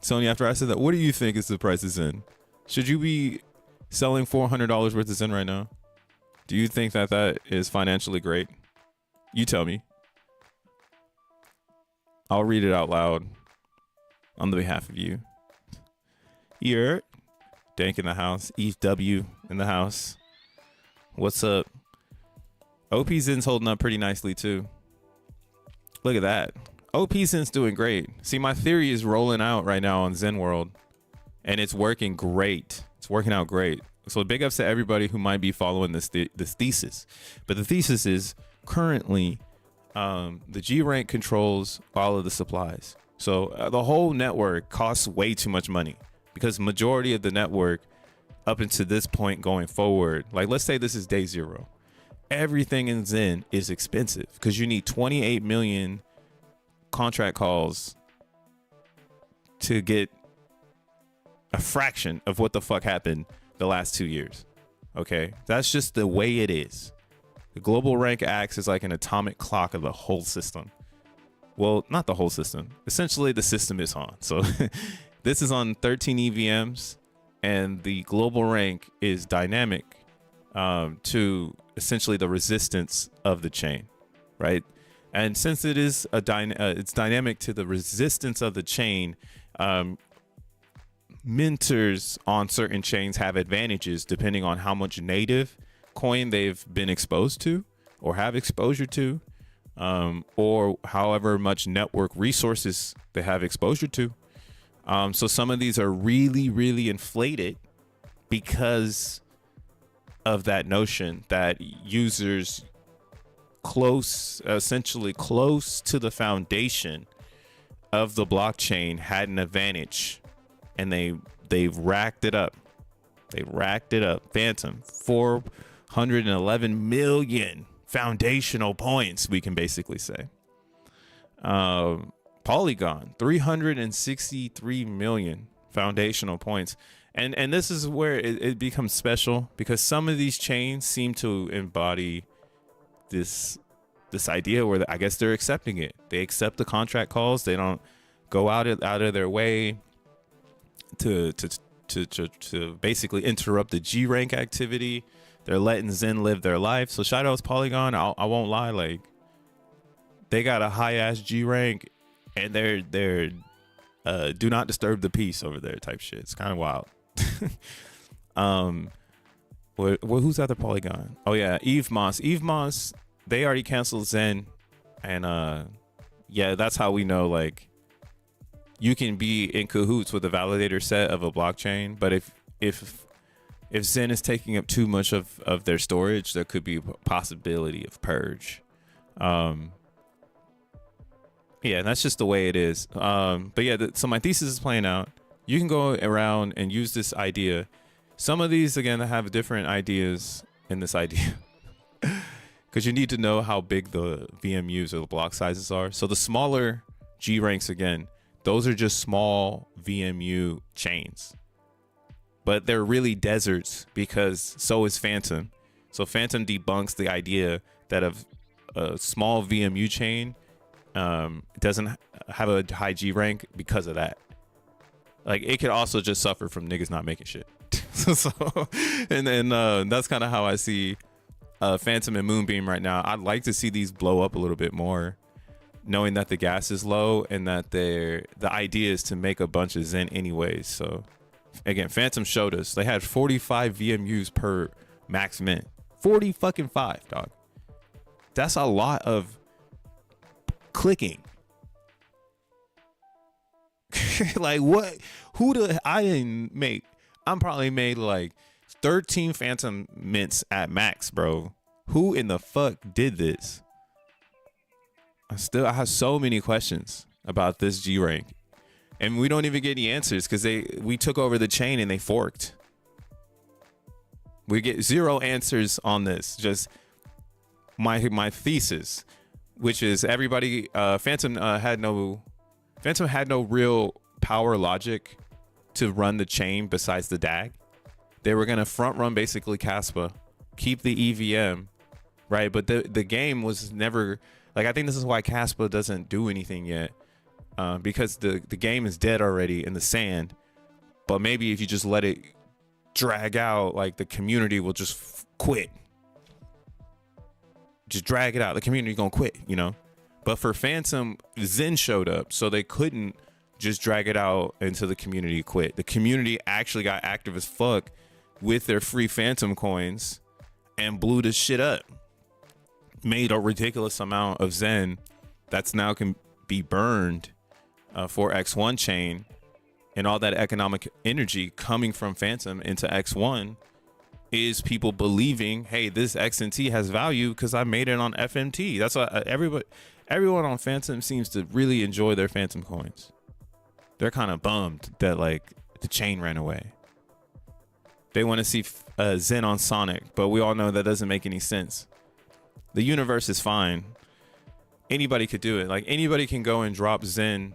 [SPEAKER 1] Tony? After I said that, what do you think is the price of XEN? Should you be selling $400 worth of XEN right now? Do you think that that is financially great? You tell me. I'll read it out loud on the behalf of you. Here, Dank in the house. Eve W in the house. What's up? OP XEN's holding up pretty nicely too. Look at that. OP XEN's doing great. See, my theory is rolling out right now on XEN World, and it's working great. It's working out great. So big ups to everybody who might be following this thesis. But the thesis is currently the G rank controls all of the supplies. So the whole network costs way too much money, because majority of the network up until this point going forward, like let's say this is day 0, everything in XEN is expensive because you need 28 million contract calls to get a fraction of what the fuck happened the last 2 years. Okay, that's just the way it is. The global rank acts as like an atomic clock of the whole system. Well, not the whole system. Essentially, the system is on. So this is on 13 EVMs, and the global rank is dynamic to essentially the resistance of the chain, right? And since it is it's dynamic to the resistance of the chain, minters on certain chains have advantages depending on how much native coin they've been exposed to or have exposure to, or however much network resources they have exposure to. So some of these are really inflated because of that notion that users essentially close to the foundation of the blockchain had an advantage, and they've racked it up. They racked it up. Phantom, 411 million foundational points, we can basically say. Polygon, 363 million foundational points. And this is where it becomes special, because some of these chains seem to embody this idea where I guess they're accepting it. They accept the contract calls. They don't go out of their way to basically interrupt the G rank activity. They're letting XEN live their life. So shout out to Polygon. I won't lie, like they got a high ass G rank, and they're do not disturb the peace over there type shit. It's kind of wild. Who's other Polygon? Oh yeah, Eve Moss. They already canceled XEN, and yeah, that's how we know like you can be in cahoots with the validator set of a blockchain. But if XEN is taking up too much of their storage, there could be a possibility of purge. Yeah, that's just the way it is. But yeah, so my thesis is playing out. You can go around and use this idea. Some of these, again, have different ideas in this idea, because you need to know how big the VMUs or the block sizes are. So the smaller G ranks, again, those are just small VMU chains, but they're really deserts, because so is Phantom. So Phantom debunks the idea that a small VMU chain doesn't have a high G rank because of that. Like it could also just suffer from niggas not making shit. So and then that's kind of how I see Phantom and Moonbeam right now. I'd like to see these blow up a little bit more, knowing that the gas is low and that the idea is to make a bunch of XEN anyways. So again, Phantom showed us they had 45 VMUs per max mint. 40 fucking 5, dog. That's a lot of clicking. Like what? I didn't make. I'm probably made like 13 Phantom mints at max, bro. Who in the fuck did this? I have so many questions about this G rank, and we don't even get any answers because we took over the chain and they forked. We get zero answers on this. Just my thesis, which is everybody. Phantom had no real power logic to run the chain besides the DAG. They were gonna front run basically Caspa, keep the EVM, right? But the game was never like, I think this is why Caspa doesn't do anything yet, because the game is dead already in the sand. But maybe if you just let it drag out, like the community will just quit. Just drag it out. The community gonna quit, you know. But for Phantom, XEN showed up, so they couldn't just drag it out until the community quit. The community actually got active as fuck with their free Phantom coins and blew this shit up. Made a ridiculous amount of XEN that's now can be burned for X1 chain, and all that economic energy coming from Phantom into X1 is people believing, hey, this XNT has value because I made it on FMT. That's why everyone on Phantom seems to really enjoy their Phantom coins. They're kind of bummed that like the chain ran away. They want to see XEN on Sonic, but we all know that doesn't make any sense. The universe is fine. Anybody could do it. Like anybody can go and drop XEN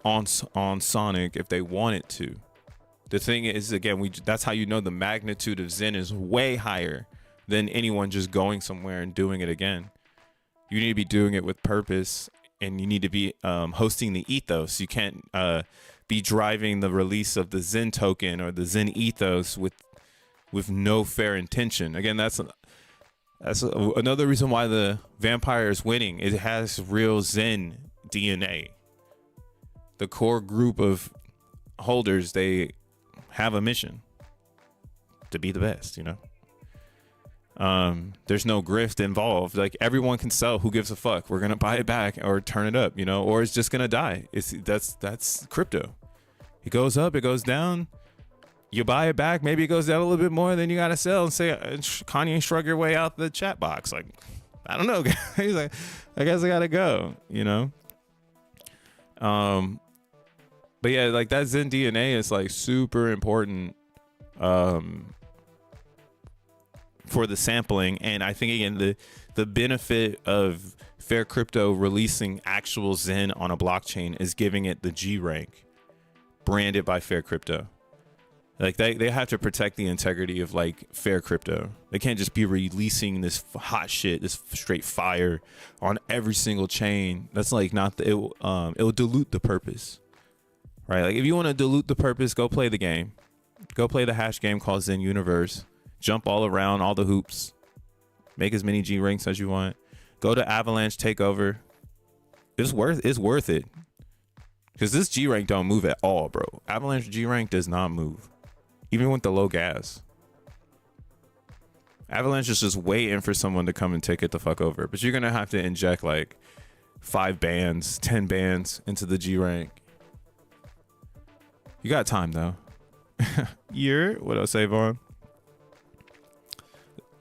[SPEAKER 1] on Sonic if they wanted to. The thing is, again, that's how you know the magnitude of XEN is way higher than anyone just going somewhere and doing it again. You need to be doing it with purpose, and you need to be hosting the ethos. You can't be driving the release of the XEN token or the XEN ethos with no fair intention. Again, that's another reason why the Vampire is winning. It has real XEN DNA. The core group of holders, they have a mission to be the best, you know. There's no grift involved. Like everyone can sell. Who gives a fuck? We're gonna buy it back or turn it up, you know, or it's just gonna die. That's crypto. It goes up, it goes down. You buy it back, maybe it goes down a little bit more, then you gotta sell and say, Kanye, shrug your way out the chat box. Like, I don't know, guys. He's like, I guess I gotta go, you know. But yeah, like that XEN DNA is like super important for the sampling. And I think again, the benefit of Fair Crypto releasing actual XEN on a blockchain is giving it the G rank, branded by Fair Crypto. Like they have to protect the integrity of like Fair Crypto. They can't just be releasing this hot shit, this straight fire on every single chain. That's like not it will dilute the purpose, right? Like if you want to dilute the purpose, go play the game. Go play the hash game called XEN Universe. Jump all around all the hoops. Make as many G ranks as you want. Go to Avalanche Takeover. It's worth it. Because this G rank don't move at all, bro. Avalanche G rank does not move. Even with the low gas. Avalanche is just waiting for someone to come and take it the fuck over. But you're going to have to inject like 5 bands, 10 bands into the G rank. You got time though. What else, Avon?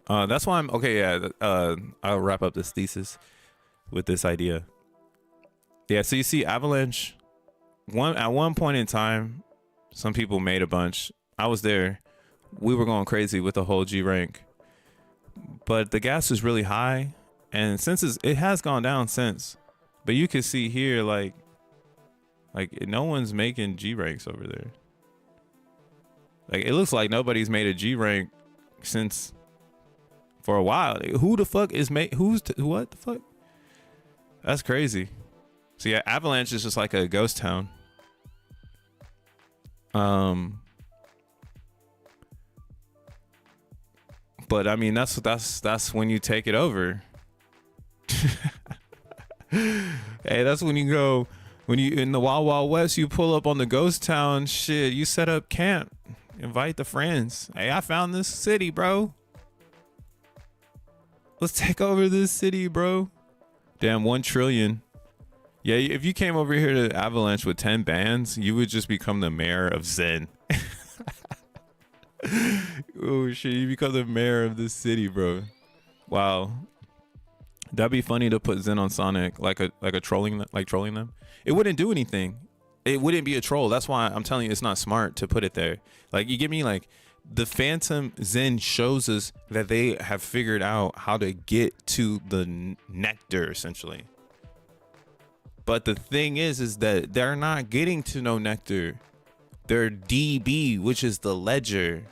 [SPEAKER 1] That's why I'm okay. Yeah. I'll wrap up this thesis with this idea. Yeah. So you see Avalanche at one point in time, some people made a bunch. I was there. We were going crazy with the whole G rank, but the gas was really high, and since it has gone down since. But you can see here, like no one's making G ranks over there. Like it looks like nobody's made a G rank since for a while. Who the fuck is what the fuck? That's crazy. So yeah, Avalanche is just like a ghost town. But I mean, that's when you take it over. Hey, that's when you in the Wild Wild West, you pull up on the ghost town shit. You set up camp, invite the friends. Hey, I found this city, bro. Let's take over this city, bro. Damn, 1 trillion. Yeah, if you came over here to Avalanche with 10 bands, you would just become the mayor of XEN. Oh shit, you become the mayor of this city, bro. Wow. That'd be funny to put Zen on Sonic like a trolling them. It wouldn't do anything. It wouldn't be a troll. That's why I'm telling you it's not smart to put it there. Like, you get me? Like, the Phantom Zen shows us that they have figured out how to get to the nectar, essentially. But the thing is that they're not getting to no nectar. Their DB, which is the ledger,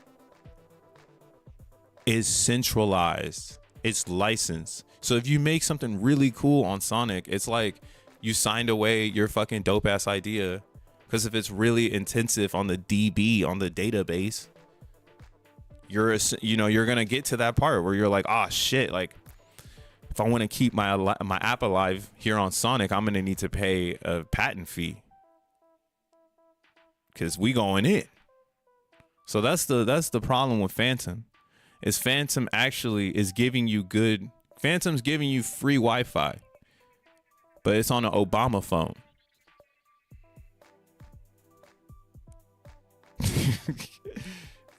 [SPEAKER 1] is centralized. It's licensed. So if you make something really cool on Sonic, it's like you signed away your fucking dope ass idea. Because if it's really intensive on the DB, on the database, you're gonna get to that part where you're like, oh shit, like, if I want to keep my app alive here on Sonic, I'm gonna need to pay a patent fee, because we going in. So that's the problem with Phantom. Is Phantom actually is giving you good. Phantom's giving you free Wi-Fi, but it's on an Obama phone.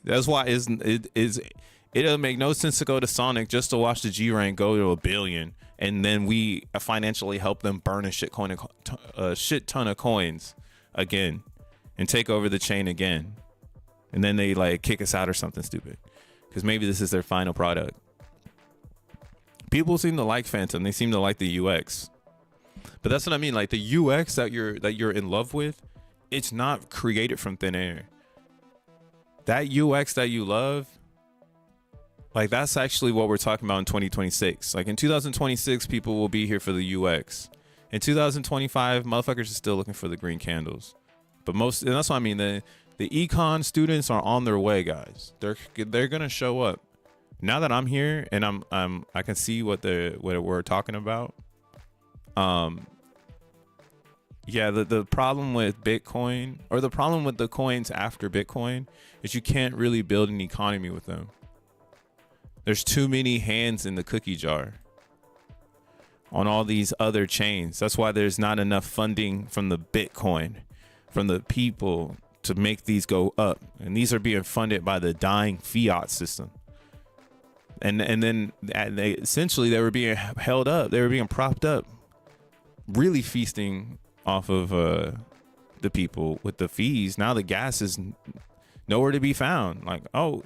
[SPEAKER 1] That's why it doesn't make no sense to go to Sonic just to watch the G rank go to 1 billion, and then we financially help them burn a shit ton of coins again and take over the chain again, and then they like kick us out or something stupid because maybe this is their final product. People seem to like Phantom. They seem to like the UX, but that's what I mean. Like, the UX that you're in love with, it's not created from thin air. That UX that you love, like, that's actually what we're talking about in 2026. Like, in 2026, people will be here for the UX. In 2025, motherfuckers are still looking for the green candles. But and that's what I mean. The econ students are on their way, guys. They're gonna show up. Now that I'm here and I can see what we're talking about. Yeah, the problem with Bitcoin, or the problem with the coins after Bitcoin, is you can't really build an economy with them. There's too many hands in the cookie jar on all these other chains. That's why there's not enough funding from the Bitcoin, from the people, to make these go up. And these are being funded by the dying fiat system. And then they were being held up. They were being propped up, really feasting off of the people with the fees. Now the gas is nowhere to be found. Like, oh,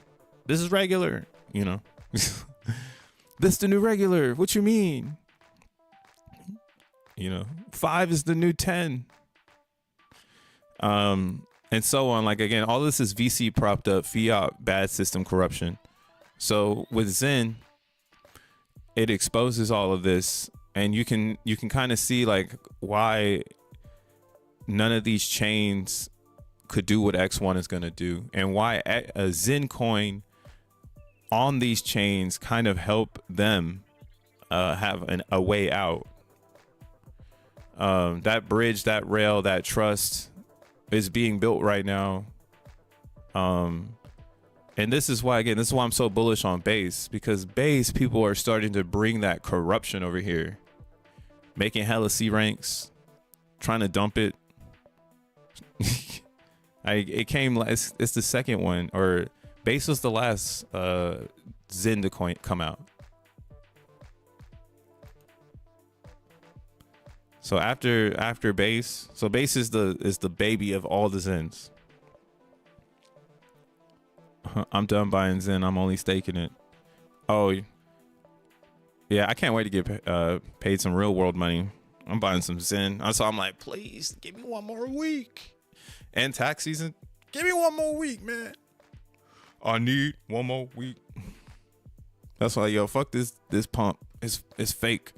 [SPEAKER 1] this is regular, this the new regular. What you mean? 5 is the new 10. And so on. Like, again, all this is VC propped up, fiat, bad system corruption. So with Zen, it exposes all of this, and you can kind of see like why none of these chains could do what X1 is going to do, and why a Zen coin on these chains kind of help them have a way out. That bridge, that rail, that trust is being built right now. And this is why I'm so bullish on Base, because Base people are starting to bring that corruption over here, making hella C ranks, trying to dump it. It came last. It's the second one, or Base was the last Zen to come out. So after Base, so Base is the baby of all the Zens. I'm done buying Zen. I'm only staking it. Oh, yeah. I can't wait to get paid some real world money. I'm buying some Zen. So I'm like, please give me one more week. And tax season, give me one more week, man. I need one more week. That's why, yo, fuck this pump. It's fake.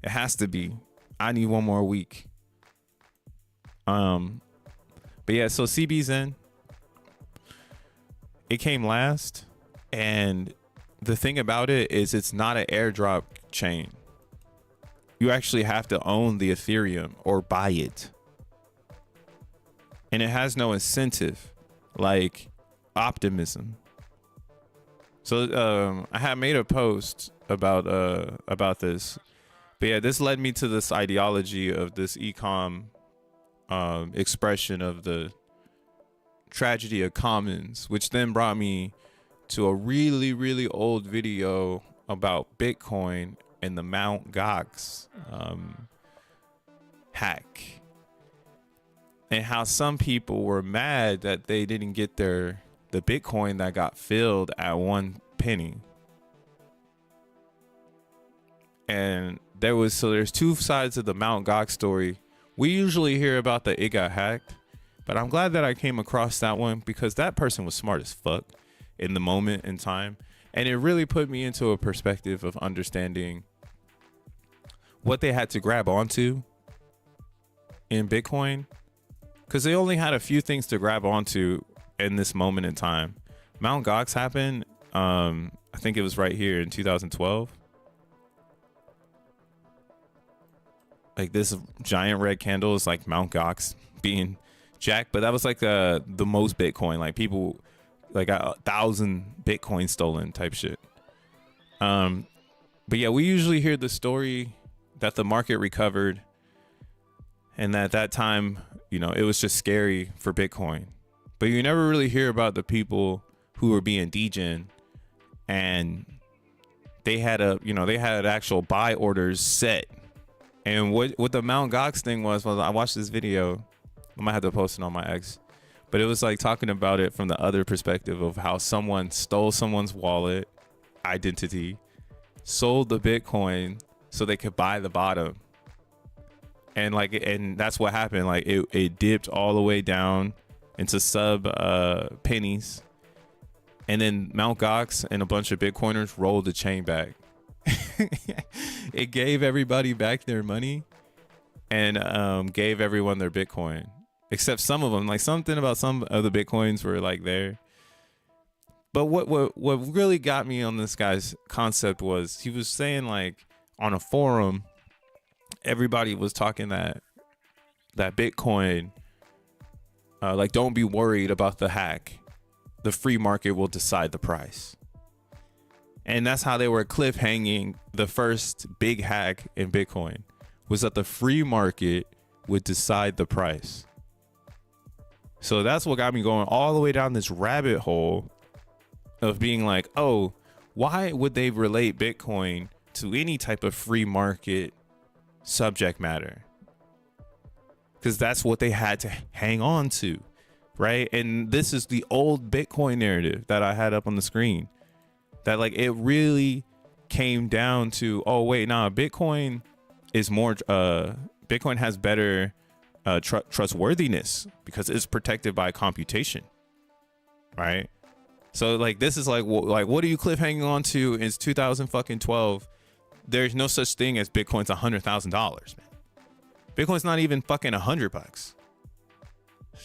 [SPEAKER 1] It has to be. I need one more week. But yeah, so CB Zen, it came last, and the thing about it is it's not an airdrop chain. You actually have to own the Ethereum or buy it, and it has no incentive like Optimism. So I had made a post about this, but yeah, this led me to this ideology of this ecom expression of the tragedy of commons, which then brought me to a really, really old video about Bitcoin and the Mt. Gox hack, and how some people were mad that they didn't get the Bitcoin that got filled at 1 penny. And there's two sides of the Mt. Gox story. We usually hear about it got hacked, but I'm glad that I came across that one because that person was smart as fuck in the moment in time. And it really put me into a perspective of understanding what they had to grab onto in Bitcoin, because they only had a few things to grab onto in this moment in time. Mt. Gox happened, I think it was right here in 2012. Like this giant red candle is like Mt. Gox being jacked, but that was like the most Bitcoin, like people like 1,000 Bitcoin stolen type shit. But yeah, we usually hear the story that the market recovered and that at that time, you know, it was just scary for Bitcoin. But you never really hear about the people who were being degen and they had actual buy orders set. And what the Mt. Gox thing was I watched this video. I might have to post it on my X. But it was like talking about it from the other perspective of how someone stole someone's wallet, identity, sold the Bitcoin so they could buy the bottom. And that's what happened. Like it dipped all the way down into sub pennies. And then Mt. Gox and a bunch of Bitcoiners rolled the chain back. It gave everybody back their money and gave everyone their Bitcoin. Except some of them, like something about some of the Bitcoins were like there. But what really got me on this guy's concept was he was saying like on a forum, everybody was talking that Bitcoin, like don't be worried about the hack. The free market will decide the price. And that's how they were cliffhanging the first big hack in Bitcoin, was that the free market would decide the price. So that's what got me going all the way down this rabbit hole of being like, oh, why would they relate Bitcoin to any type of free market subject matter? Because that's what they had to hang on to, right? And this is the old Bitcoin narrative that I had up on the screen, that like it really came down to, oh wait, nah, Bitcoin is more, Bitcoin has better trustworthiness because it's protected by computation, right? So like this is like what are you cliffhanging on to? It's 2012. There's no such thing as Bitcoin's $100,000, man. Bitcoin's not even fucking $100.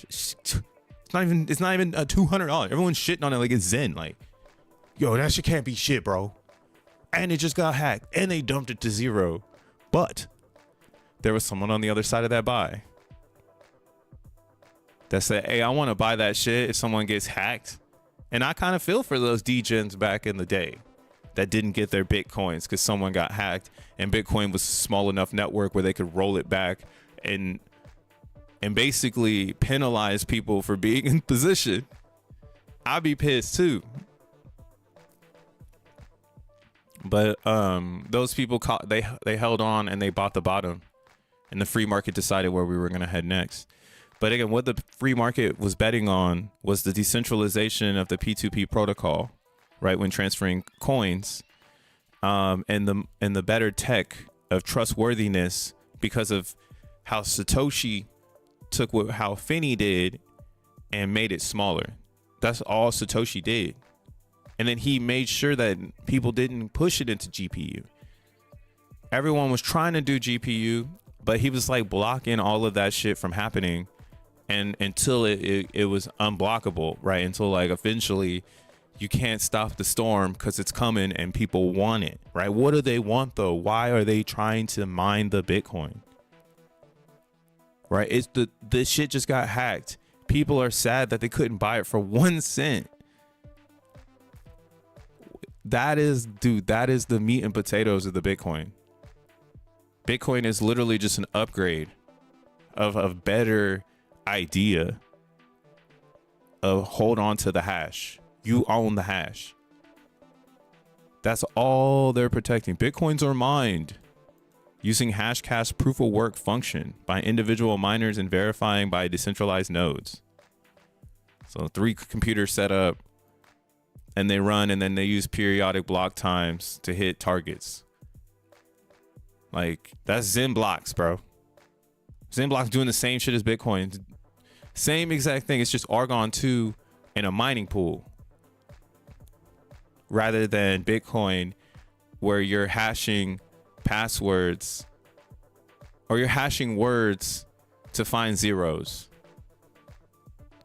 [SPEAKER 1] It's not even $200. Everyone's shitting on it like it's Zen. Like, yo, that shit can't be shit, bro. And it just got hacked and they dumped it to zero. But there was someone on the other side of that buy that said, hey, I want to buy that shit if someone gets hacked. And I kind of feel for those degens back in the day that didn't get their Bitcoins because someone got hacked and Bitcoin was a small enough network where they could roll it back and basically penalize people for being in position. I'd be pissed too. But those people they held on and they bought the bottom, and the free market decided where we were going to head next. But again, what the free market was betting on was the decentralization of the P2P protocol, right? When transferring coins, and the better tech of trustworthiness because of how Satoshi took how Finney did and made it smaller. That's all Satoshi did. And then he made sure that people didn't push it into GPU. Everyone was trying to do GPU, but he was like blocking all of that shit from happening. And until it was unblockable, right? Until like eventually you can't stop the storm because it's coming and people want it, right? What do they want though? Why are they trying to mine the Bitcoin? Right? It's this shit just got hacked. People are sad that they couldn't buy it for 1 cent. That is the meat and potatoes of the Bitcoin. Bitcoin is literally just an upgrade of a better idea. hold on to the hash. You own the hash. That's all they're protecting. Bitcoins are mined using Hashcash proof of work function by individual miners and verifying by decentralized nodes. So 3 computers set up and they run, and then they use periodic block times to hit targets. Like, that's XENblocks, bro. XENblocks doing the same shit as Bitcoin. Same exact thing. It's just Argon 2 in a mining pool, rather than Bitcoin where you're hashing passwords or you're hashing words to find zeros.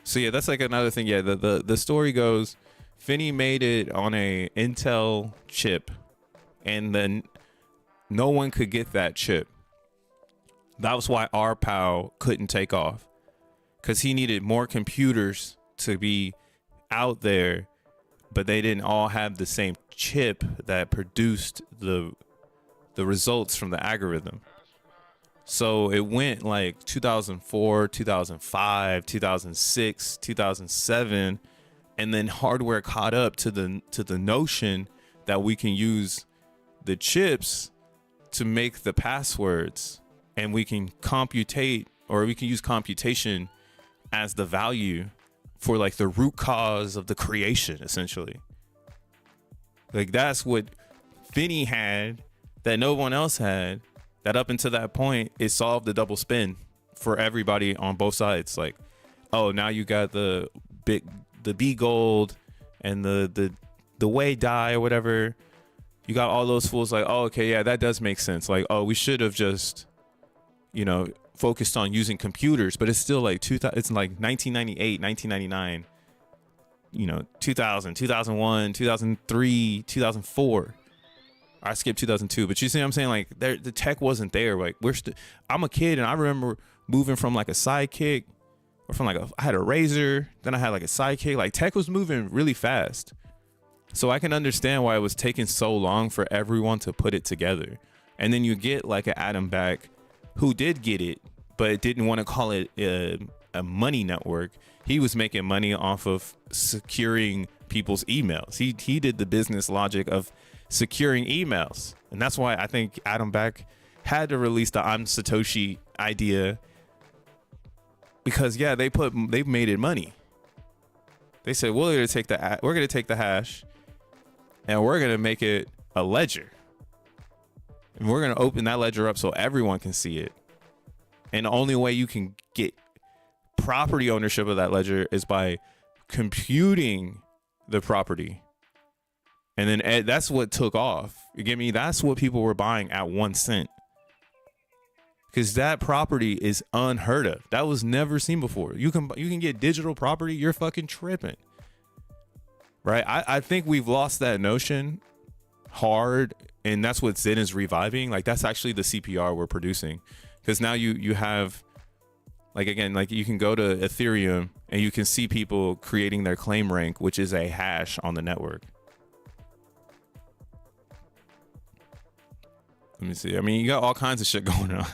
[SPEAKER 1] So yeah, that's like another thing. Yeah, the story goes, Finney made it on a Intel chip, and then no one could get that chip. That was why our POW couldn't take off, because he needed more computers to be out there, but they didn't all have the same chip that produced the results from the algorithm. So it went like 2004, 2005, 2006, 2007, and then hardware caught up to the notion that we can use the chips to make the passwords, and we can computate, or we can use computation as the value for like the root cause of the creation, essentially. Like, that's what Finney had that no one else had, that up until that point, it solved the double spin for everybody on both sides. Like, oh, now you got the B gold and the way die or whatever. You got all those fools like, oh, okay, yeah, that does make sense. Like, oh, we should have just, you know, focused on using computers. But it's still like it's like 1998, 1999, you know, 2000, 2001, 2003, 2004. I skipped 2002, but you see what I'm saying? Like, the tech wasn't there. Like, I'm a kid, and I remember moving from like a Sidekick, or from like I had a Razor, then I had like a Sidekick. Like, tech was moving really fast. So I can understand why it was taking so long for everyone to put it together. And then you get like an Adam Back who did get it, but didn't want to call it a money network. He was making money off of securing people's emails. He did the business logic of securing emails. And that's why I think Adam Back had to release the I'm Satoshi idea, because yeah, they've made it money. They said, we're going to take the hash and we're going to make it a ledger. And we're going to open that ledger up so everyone can see it. And the only way you can get property ownership of that ledger is by computing the property. And then that's what took off. You get me? That's what people were buying at 1 cent. Because that property is unheard of. That was never seen before. You can get digital property. You're fucking tripping. Right? I think we've lost that notion hard. And that's what Zen is reviving. Like, that's actually the CPR we're producing. Because now you have, like, again, like, you can go to Ethereum and you can see people creating their claim rank, which is a hash on the network. Let me see. I mean, you got all kinds of shit going on.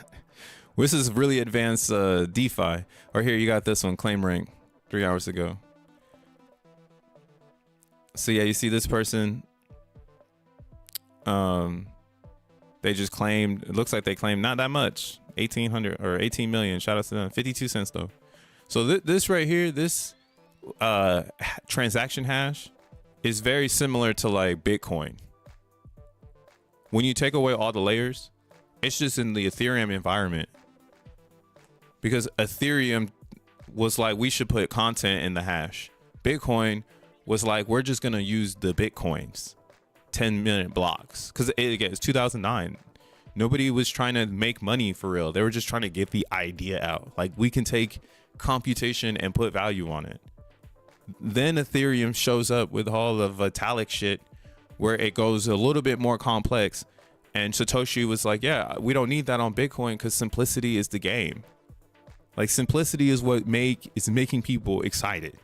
[SPEAKER 1] This is really advanced DeFi. Or here, you got this one, claim rank, 3 hours ago. So yeah, you see this person. They just claimed, it looks like they claimed not that much, 1,800 or 18 million. Shout out to them. 52 cents though. So this right here, this transaction hash is very similar to like Bitcoin. When you take away all the layers, it's just in the Ethereum environment. Because Ethereum was like, we should put content in the hash. Bitcoin was like, we're just going to use the Bitcoins, 10-minute blocks. Because again, it's 2009. Nobody was trying to make money for real. They were just trying to get the idea out. Like, we can take computation and put value on it. Then Ethereum shows up with all the Vitalik shit, where it goes a little bit more complex. And Satoshi was like, yeah, we don't need that on Bitcoin because simplicity is the game. Like, simplicity is what is making people excited.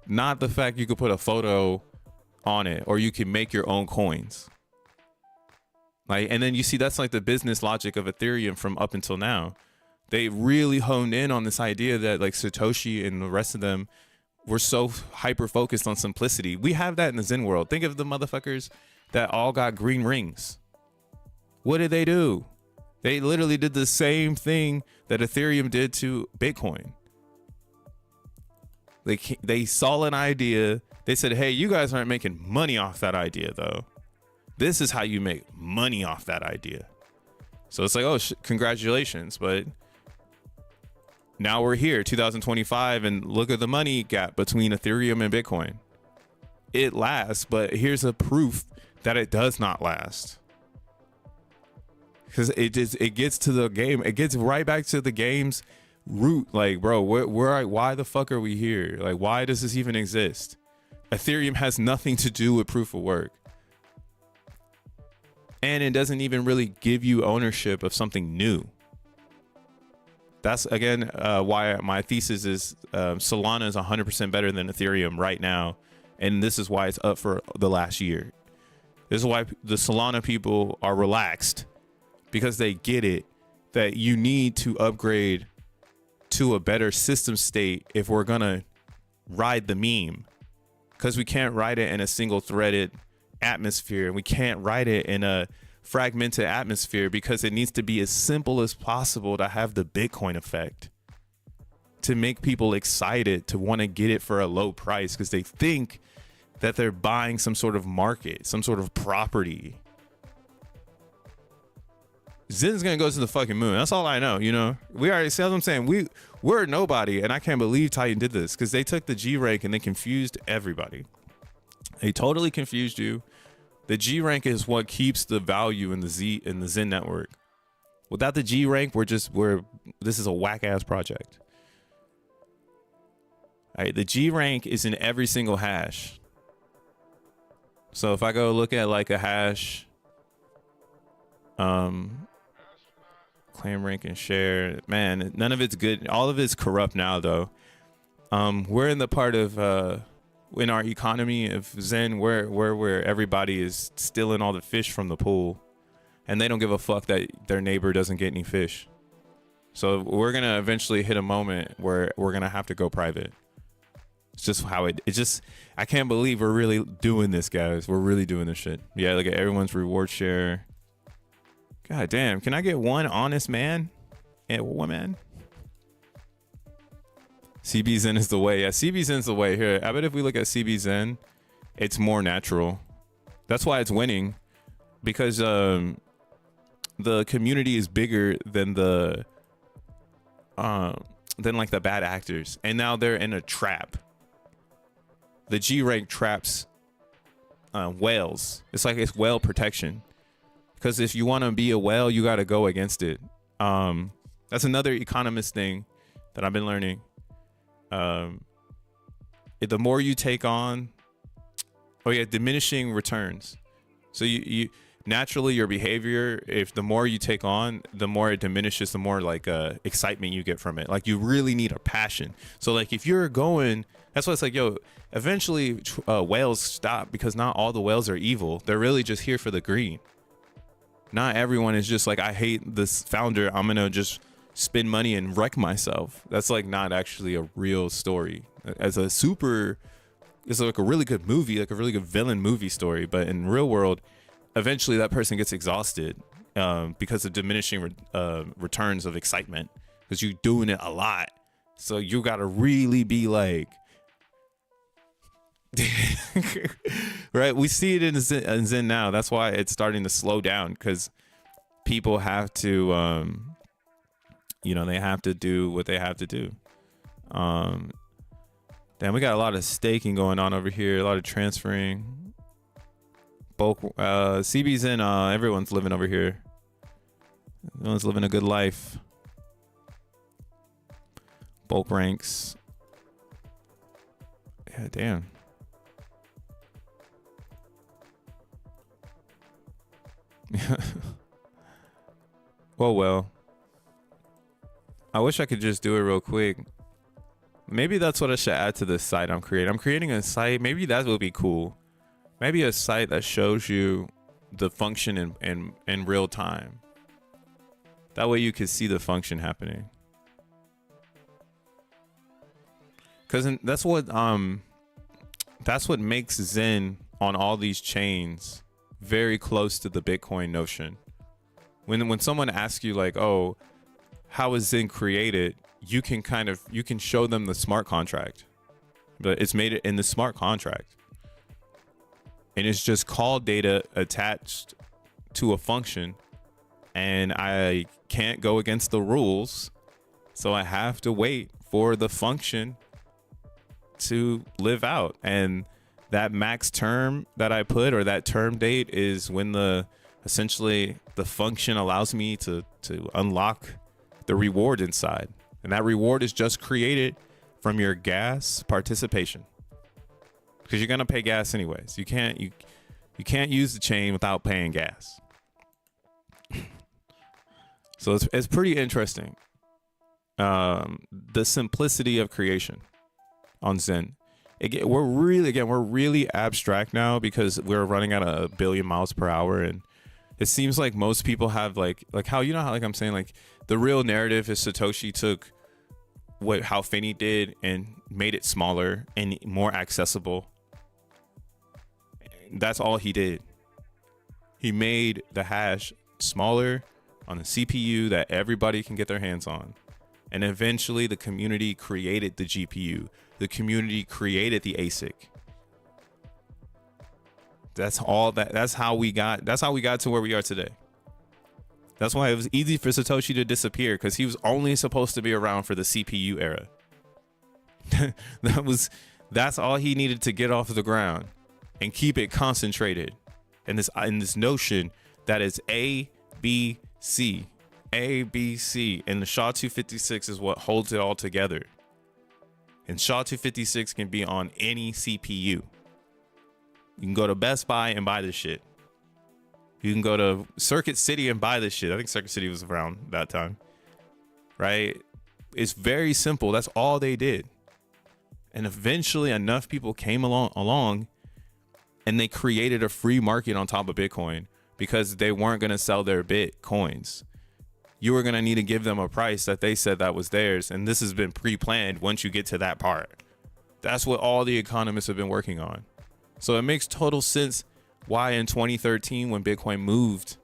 [SPEAKER 1] Not the fact you could put a photo on it or you can make your own coins. Like, and then you see that's like the business logic of Ethereum from up until now. They really honed in on this idea that like Satoshi and the rest of them, we're so hyper focused on simplicity. We have that in the Zen world. Think of the motherfuckers that all got green rings. What did they do? They literally did the same thing that Ethereum did to Bitcoin. They saw an idea. They said, hey, you guys aren't making money off that idea, though. This is how you make money off that idea. So it's like, oh, congratulations. But now we're here, 2025, and look at the money gap between Ethereum and Bitcoin. It lasts, but here's a proof that it does not last. Because it gets to the game. It gets right back to the game's root. Like, bro, why the fuck are we here? Like, why does this even exist? Ethereum has nothing to do with proof of work. And it doesn't even really give you ownership of something new. That's, again, why my thesis is Solana is 100% better than Ethereum right now. And this is why it's up for the last year. This is why the Solana people are relaxed. Because they get it that you need to upgrade to a better system state if we're going to ride the meme. Because we can't ride it in a single threaded atmosphere. We can't ride it in a fragmented atmosphere because it needs to be as simple as possible to have the Bitcoin effect. To make people excited to want to get it for a low price because they think that they're buying some sort of market, some sort of property. Zen's gonna go to the fucking moon. That's all I know. You know, we already see what I'm saying. We're nobody, and I can't believe Titan did this because they took the G rank and they confused everybody. They totally confused you. The G rank is what keeps the value in the Zen network. Without the G rank, this is a whack ass project. All right, the G rank is in every single hash. So if I go look at like a hash, claim rank and share, man, none of it's good. All of it's corrupt now though. We're in the part of in our economy of Zen where everybody is stealing all the fish from the pool and they don't give a fuck that their neighbor doesn't get any fish. So we're gonna eventually hit a moment where we're gonna have to go private. It's just how I can't believe we're really doing this, guys. We're really doing this shit. Yeah, look at everyone's reward share. God damn, can I get one honest man and woman? CBZen is the way. Yeah, CBZen is the way here. I bet if we look at CBZen, it's more natural. That's why it's winning, because the community is bigger than like the bad actors, and now they're in a trap. The G rank traps whales. It's whale protection. Because if you want to be a whale, you got to go against it. That's another economist thing that I've been learning. The more you take on, diminishing returns. So you naturally your behavior, if the more you take on, the more it diminishes, the more like excitement you get from it. Like you really need a passion. So like if you're going, that's why it's like, yo, eventually whales stop because not all the whales are evil. They're really just here for the green. Not everyone is just like, I hate this founder, I'm gonna just spend money and wreck myself. That's like not actually a real story. It's like a really good movie, like a really good villain movie story. But in real world, eventually that person gets exhausted because of diminishing returns of excitement, because you're doing it a lot. So you gotta really be like, right? We see it in Zen now. That's why it's starting to slow down, because people have to they have to do what they have to do. Damn, we got a lot of staking going on over here, a lot of transferring. Bulk CBZen, everyone's living over here. Everyone's living a good life. Bulk ranks. Yeah, damn. Well, I wish I could just do it real quick. Maybe that's what I should add to this site I'm creating. I'm creating a site. Maybe that would be cool. Maybe a site that shows you the function in real time. That way you can see the function happening. because that's what makes Zen on all these chains very close to the Bitcoin notion. When someone asks you like, oh, how is Zen created, you can show them the smart contract, but it's made it in the smart contract, and it's just call data attached to a function, and I can't go against the rules, so I have to wait for the function to live out. And that max term that I put, or that term date, is when essentially the function allows me to unlock the reward inside. And that reward is just created from your gas participation, because you're gonna pay gas anyways. You can't use the chain without paying gas. So it's pretty interesting. The simplicity of creation on Zen. We're really abstract now because we're running at 1 billion miles per hour, and it seems like most people have like how, you know how, like I'm saying, like the real narrative is Satoshi took how Finney did and made it smaller and more accessible. That's all he did. He made the hash smaller on the CPU that everybody can get their hands on. And eventually the community created the GPU. The community created the ASIC. That's how we got to where we are today. That's why it was easy for Satoshi to disappear, because he was only supposed to be around for the CPU era. That's all he needed to get off the ground and keep it concentrated. And this notion that is A, B, C. A, B, C, and the SHA-256 is what holds it all together. And SHA-256 can be on any CPU. You can go to Best Buy and buy this shit. You can go to Circuit City and buy this shit. I think Circuit City was around that time, right? It's very simple. That's all they did. And eventually enough people came along and they created a free market on top of Bitcoin, because they weren't going to sell their Bitcoins. You were going to need to give them a price that they said that was theirs. And this has been pre-planned once you get to that part. That's what all the economists have been working on. So it makes total sense why in 2013, when Bitcoin moved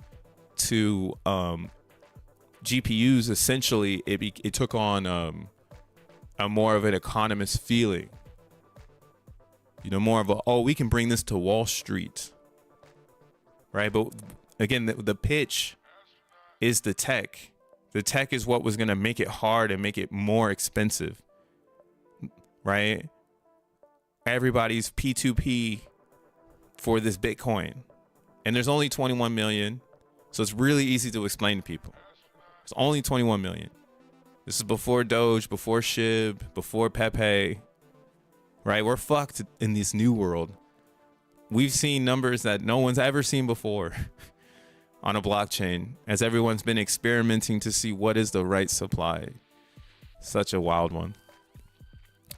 [SPEAKER 1] to GPUs, essentially it took on a more of an economist feeling. You know, more of we can bring this to Wall Street. Right? But again, the pitch is the tech. The tech is what was going to make it hard and make it more expensive, right? Everybody's P2P for this Bitcoin, and there's only 21 million. So it's really easy to explain to people. It's only 21 million. This is before Doge, before SHIB, before Pepe, right? We're fucked in this new world. We've seen numbers that no one's ever seen before on a blockchain, as everyone's been experimenting to see what is the right supply. Such a wild one.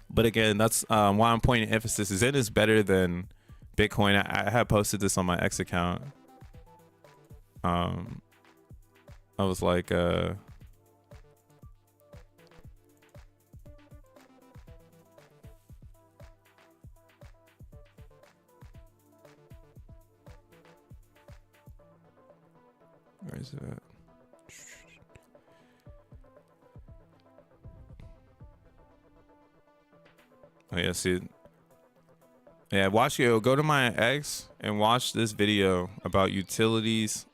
[SPEAKER 1] But again, that's why I'm pointing emphasis. Zen is better than Bitcoin. I have posted this on my X account. I was like, where is it at? Oh yeah, see. Yeah, go to my X and watch this video about utilities,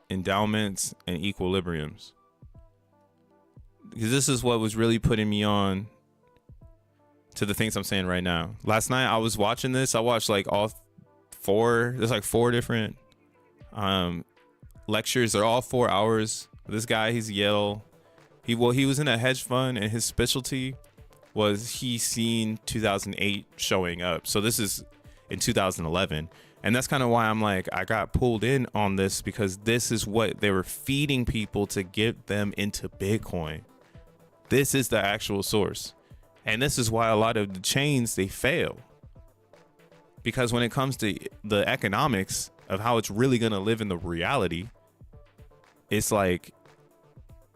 [SPEAKER 1] endowments, and equilibriums. Because this is what was really putting me on to the things I'm saying right now. Last night I was watching this. I watched like all four. There's like 4 different lectures. They're all 4 hours. This guy, he's Yale. He was in a hedge fund, and his specialty was he seen 2008 showing up. So this is in 2011. And that's kind of why I'm like, I got pulled in on this, because this is what they were feeding people to get them into Bitcoin. This is the actual source. And this is why a lot of the chains, they fail. Because when it comes to the economics of how it's really going to live in the reality, it's like,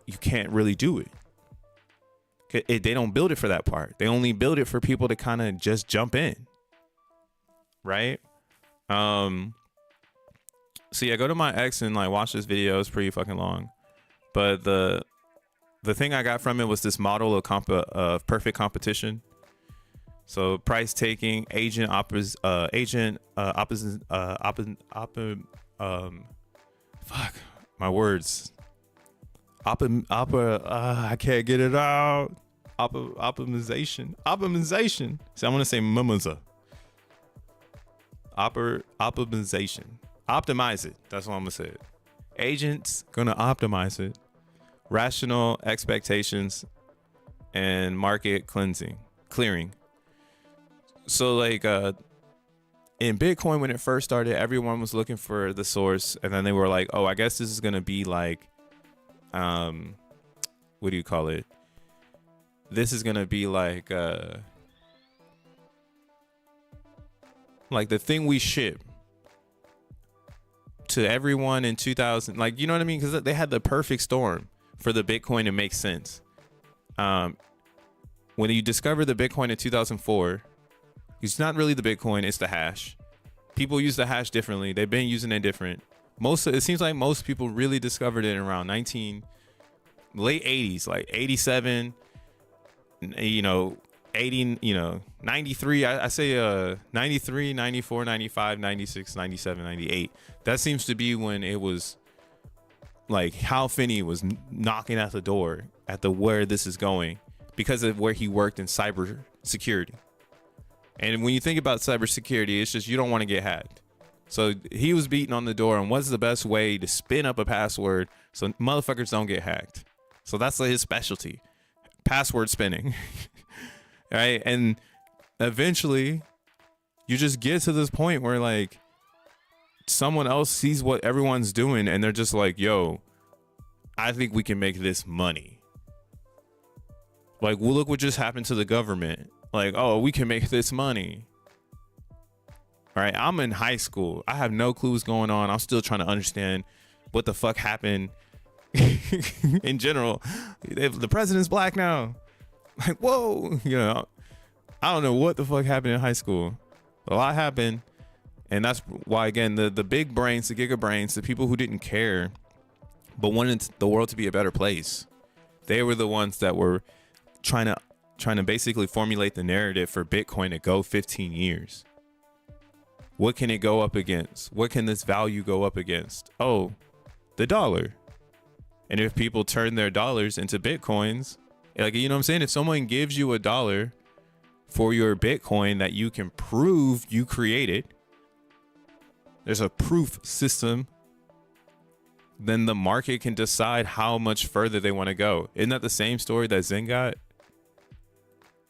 [SPEAKER 1] you can't really do it. They don't build it for that part. They only build it for people to kind of just jump in, right? So yeah, go to my X and like watch this video. It's pretty fucking long, but the thing I got from it was this model of perfect competition. So price taking, agent opposite, fuck my words. I can't get it out. Optimization. See, I'm gonna say mimosa. Optimization. Optimize it. That's what I'm gonna say. Agents gonna optimize it. Rational expectations and market clearing. So like in Bitcoin, when it first started, everyone was looking for the source, and then they were like, oh, I guess this is gonna be like what do you call it? This is gonna be like the thing we ship to everyone in 2000, like, you know what I mean? Because they had the perfect storm for the Bitcoin to make sense. When you discover the Bitcoin in 2004, it's not really the Bitcoin, it's the hash. People use the hash differently. They've been using it different. It seems like most people really discovered it around late 80s, like 87, 80, 93. I say 93, 94, 95, 96, 97, 98. That seems to be when it was like Hal Finney was knocking at the door at where this is going, because of where he worked in cyber security. And when you think about cybersecurity, it's just you don't want to get hacked. So he was beating on the door, and what's the best way to spin up a password so motherfuckers don't get hacked? So that's like his specialty, password spinning. Right? And eventually you just get to this point where like someone else sees what everyone's doing, and they're just like, yo, I think we can make this money. Like, well, look what just happened to the government. Like, oh, we can make this money. All right, I'm in high school. I have no clue what's going on. I'm still trying to understand what the fuck happened in general. The president's black now. Like, whoa, I don't know what the fuck happened in high school. A lot happened. And that's why, again, the big brains, the giga brains, the people who didn't care but wanted the world to be a better place, they were the ones that were trying to basically formulate the narrative for Bitcoin to go 15 years. What can it go up against? What can this value go up against? Oh, the dollar. And if people turn their dollars into Bitcoins, like, you know what I'm saying? If someone gives you $1 for your Bitcoin that you can prove you created, there's a proof system, then the market can decide how much further they want to go. Isn't that the same story that XEN got?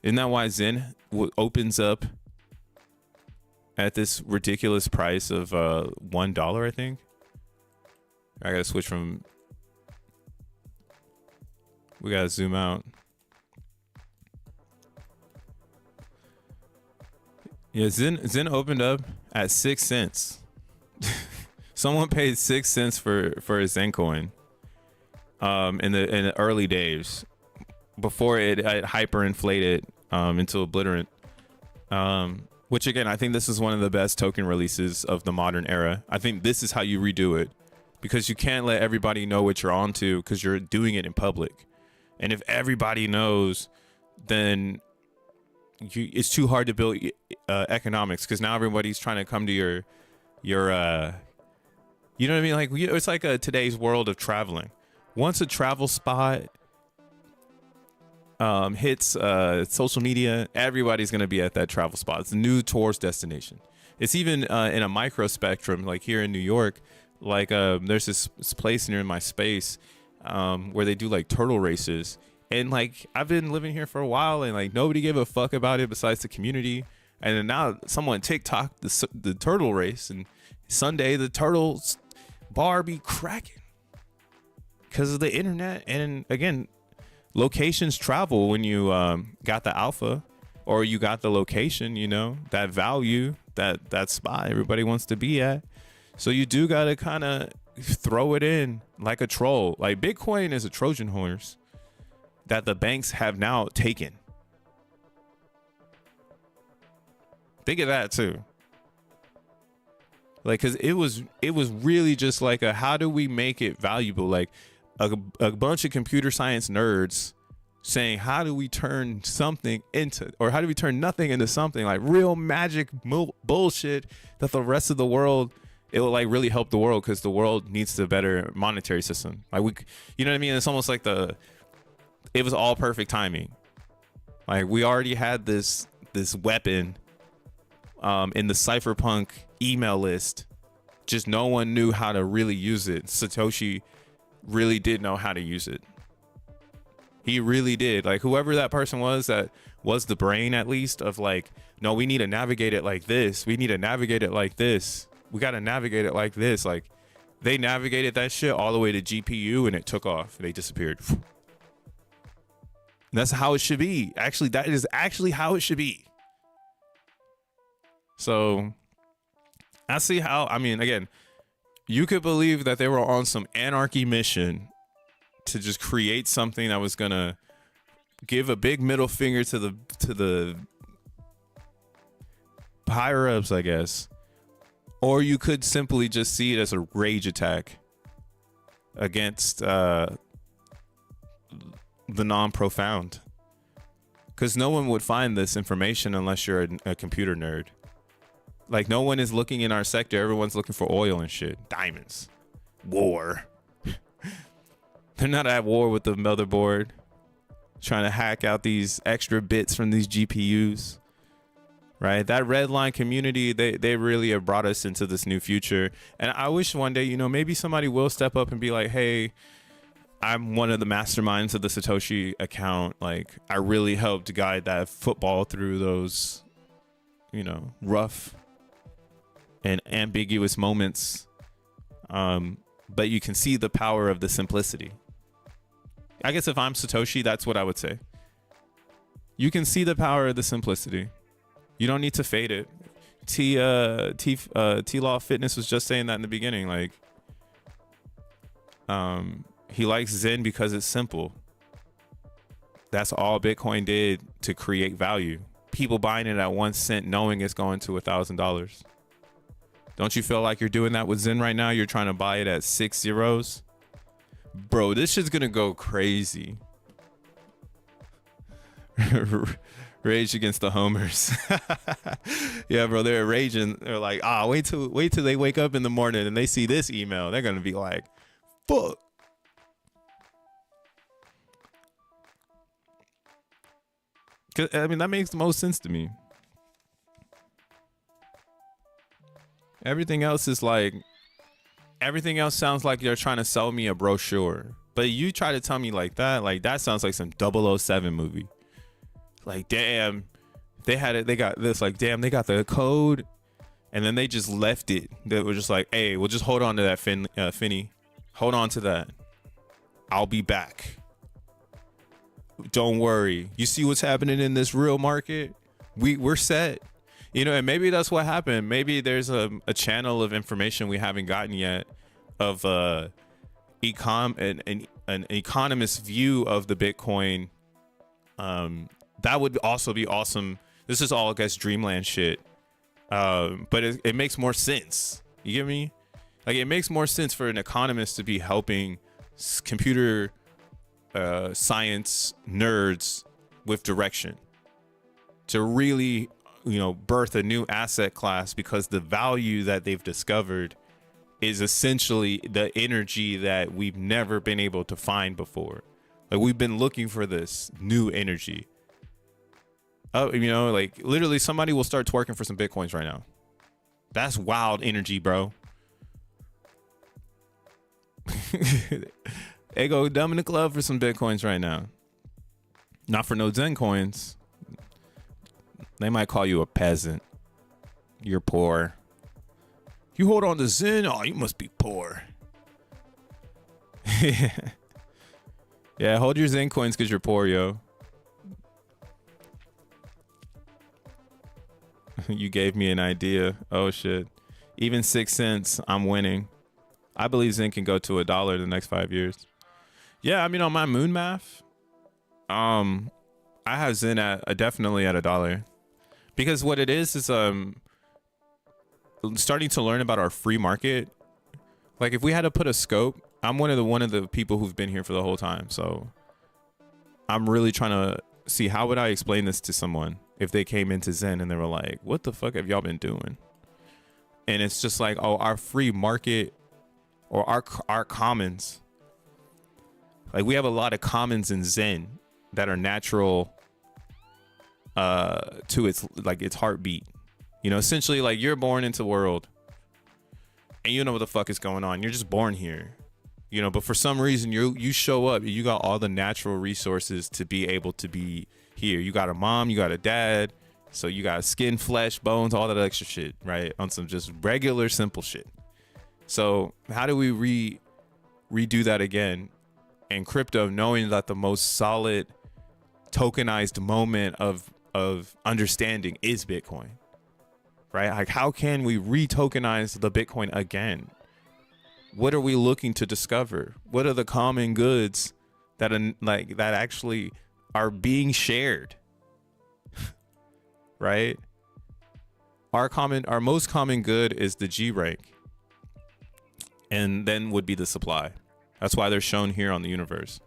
[SPEAKER 1] Isn't that why XEN opens up at this ridiculous price of $1, I think? I gotta switch from... We gotta zoom out. Yeah, XEN opened up at 6 cents. Someone paid 6 cents for a XEN coin in the early days, before it hyperinflated into obliterant. Which, again, I think this is one of the best token releases of the modern era. I think this is how you redo it, because you can't let everybody know what you're onto, because you're doing it in public. And if everybody knows, then it's too hard to build economics, because now everybody's trying to come to your you know what I mean? Like, it's like today's world of traveling. Once a travel spot hits social media, everybody's going to be at that travel spot. It's a new tourist destination. It's even in a micro spectrum, like here in New York, like there's this place near my space where they do like turtle races. And like, I've been living here for a while, and like nobody gave a fuck about it besides the community. And then now someone TikTok the turtle race, and Sunday the turtles bar be cracking because of the internet. And again, locations travel when you got the alpha, or you got the location, that value, that spot everybody wants to be at. So you do got to kind of throw it in like a troll. Like, Bitcoin is a Trojan horse that the banks have now taken. Think of that too. Like, cause it was really just like a, how do we make it valuable? Like a bunch of computer science nerds saying, how do we turn something into, or how do we turn nothing into something, like real magic bullshit that the rest of the world, it will like really help the world, because the world needs a better monetary system. Like we, you know what I mean? It's almost like it was all perfect timing. Like we already had this weapon in the cypherpunk email list, just no one knew how to really use it. Satoshi really did know how to use it. He really did. Like whoever that person was, that was the brain at least of like, no, we need to navigate it like this. We need to navigate it like this. We got to navigate it like this. Like they navigated that shit all the way to GPU and it took off. They disappeared. And that's how it should be. Actually, that is actually how it should be. So I see how, I mean, again, you could believe that they were on some anarchy mission to just create something that was gonna give a big middle finger to the higher ups, I guess. Or you could simply just see it as a rage attack against the non-profound, because no one would find this information unless you're a computer nerd. Like no one is looking in our sector. Everyone's looking for oil and shit, diamonds, war. They're not at war with the motherboard, trying to hack out these extra bits from these GPUs, right? That red line community, they really have brought us into this new future. And I wish one day, you know, maybe somebody will step up and be like, hey, I'm one of the masterminds of the Satoshi account. Like I really helped guide that football through those, you know, rough and ambiguous moments. But you can see the power of the simplicity. I guess if I'm Satoshi, that's what I would say. You can see the power of the simplicity. You don't need to fade it. T-Law Fitness was just saying that in the beginning. Like, he likes Zen because it's simple. That's all Bitcoin did to create value. People buying it at 1 cent, knowing it's going to $1,000. Don't you feel like you're doing that with Zen right now? You're trying to buy it at 6 zeros. Bro, this shit's gonna go crazy. Rage against the homers. Yeah, bro, they're raging. They're like, wait till they wake up in the morning and they see this email. They're gonna be like, fuck. I mean, that makes the most sense to me. Everything else is like, everything else sounds like you're trying to sell me a brochure. But you try to tell me like that sounds like some 007 movie. Like, damn, they had it, they got this, like, damn, they got the code, and then they just left it. They were just like, hey, we'll just hold on to that, Finny. Hold on to that. I'll be back. Don't worry. You see what's happening in this real market? We're set. You know, and maybe that's what happened. Maybe there's a channel of information we haven't gotten yet of an economist's view of the Bitcoin. That would also be awesome. This is all, I guess, dreamland shit. But it makes more sense. You get me? Like, it makes more sense for an economist to be helping computer science nerds with direction to really, you know, birth a new asset class, because the value that they've discovered is essentially the energy that we've never been able to find before. Like, we've been looking for this new energy. Oh, you know, like literally somebody will start twerking for some Bitcoins right now. That's wild energy, bro. They go dumb in the club for some Bitcoins right now. Not for no Zen coins. They might call you a peasant. You're poor. You hold on to Zen? Oh, you must be poor. Yeah, hold your Zen coins because you're poor, yo. You gave me an idea. Oh, shit. Even 6 cents, I'm winning. I believe Zen can go to $1 in the next 5 years. Yeah, I mean, on my moon math, I have Zen at definitely at $1, because what it is starting to learn about our free market. Like if we had to put a scope, I'm one of the people who've been here for the whole time, so I'm really trying to see how would I explain this to someone if they came into Zen and they were like, "What the fuck have y'all been doing?" And it's just like, oh, our free market or our commons. Like we have a lot of commons in Zen that are natural to its heartbeat. You know, essentially like you're born into the world and you know what the fuck is going on. You're just born here. You know, but for some reason you show up, you got all the natural resources to be able to be here. You got a mom, you got a dad, so you got skin, flesh, bones, all that extra shit, right? On some just regular simple shit. So how do we redo that again in crypto, knowing that the most solid tokenized moment of understanding is Bitcoin, right? Like how can we re-tokenize the Bitcoin again? What are we looking to discover? What are the common goods that actually are being shared? Right? Our most common good is the G rank, and then would be the supply. That's why they're shown here on the universe.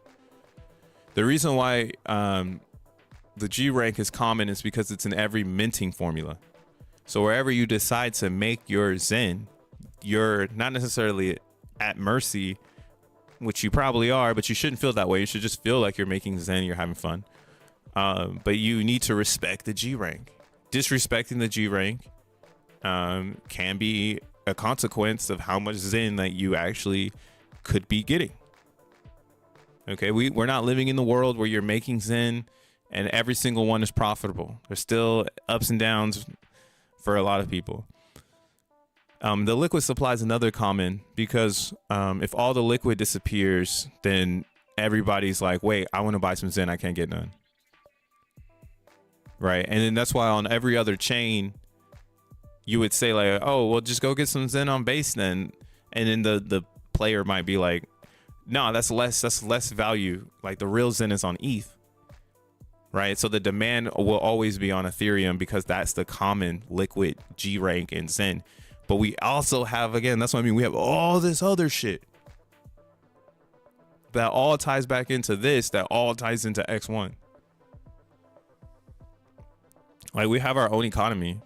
[SPEAKER 1] The reason why the G rank is common is because it's in every minting formula. So wherever you decide to make your Zen, you're not necessarily at mercy, which you probably are, but you shouldn't feel that way. You should just feel like you're making Zen, you're having fun. But you need to respect the G rank. Disrespecting the G rank can be a consequence of how much Zen that you actually could be getting. Okay, we're not living in the world where you're making Zen and every single one is profitable. There's still ups and downs for a lot of people. The liquid supply is another common, because if all the liquid disappears, then everybody's like, wait, I want to buy some Zen, I can't get none. Right. And then that's why on every other chain, you would say like, oh, well, just go get some Zen on base then. And then the player might be like, no, that's less value. Like the real Zen is on ETH. Right. So the demand will always be on Ethereum because that's the common liquid G rank and Zen. But we also have, again, that's what I mean, we have all this other shit that all ties back into this, that all ties into X1. Like we have our own economy.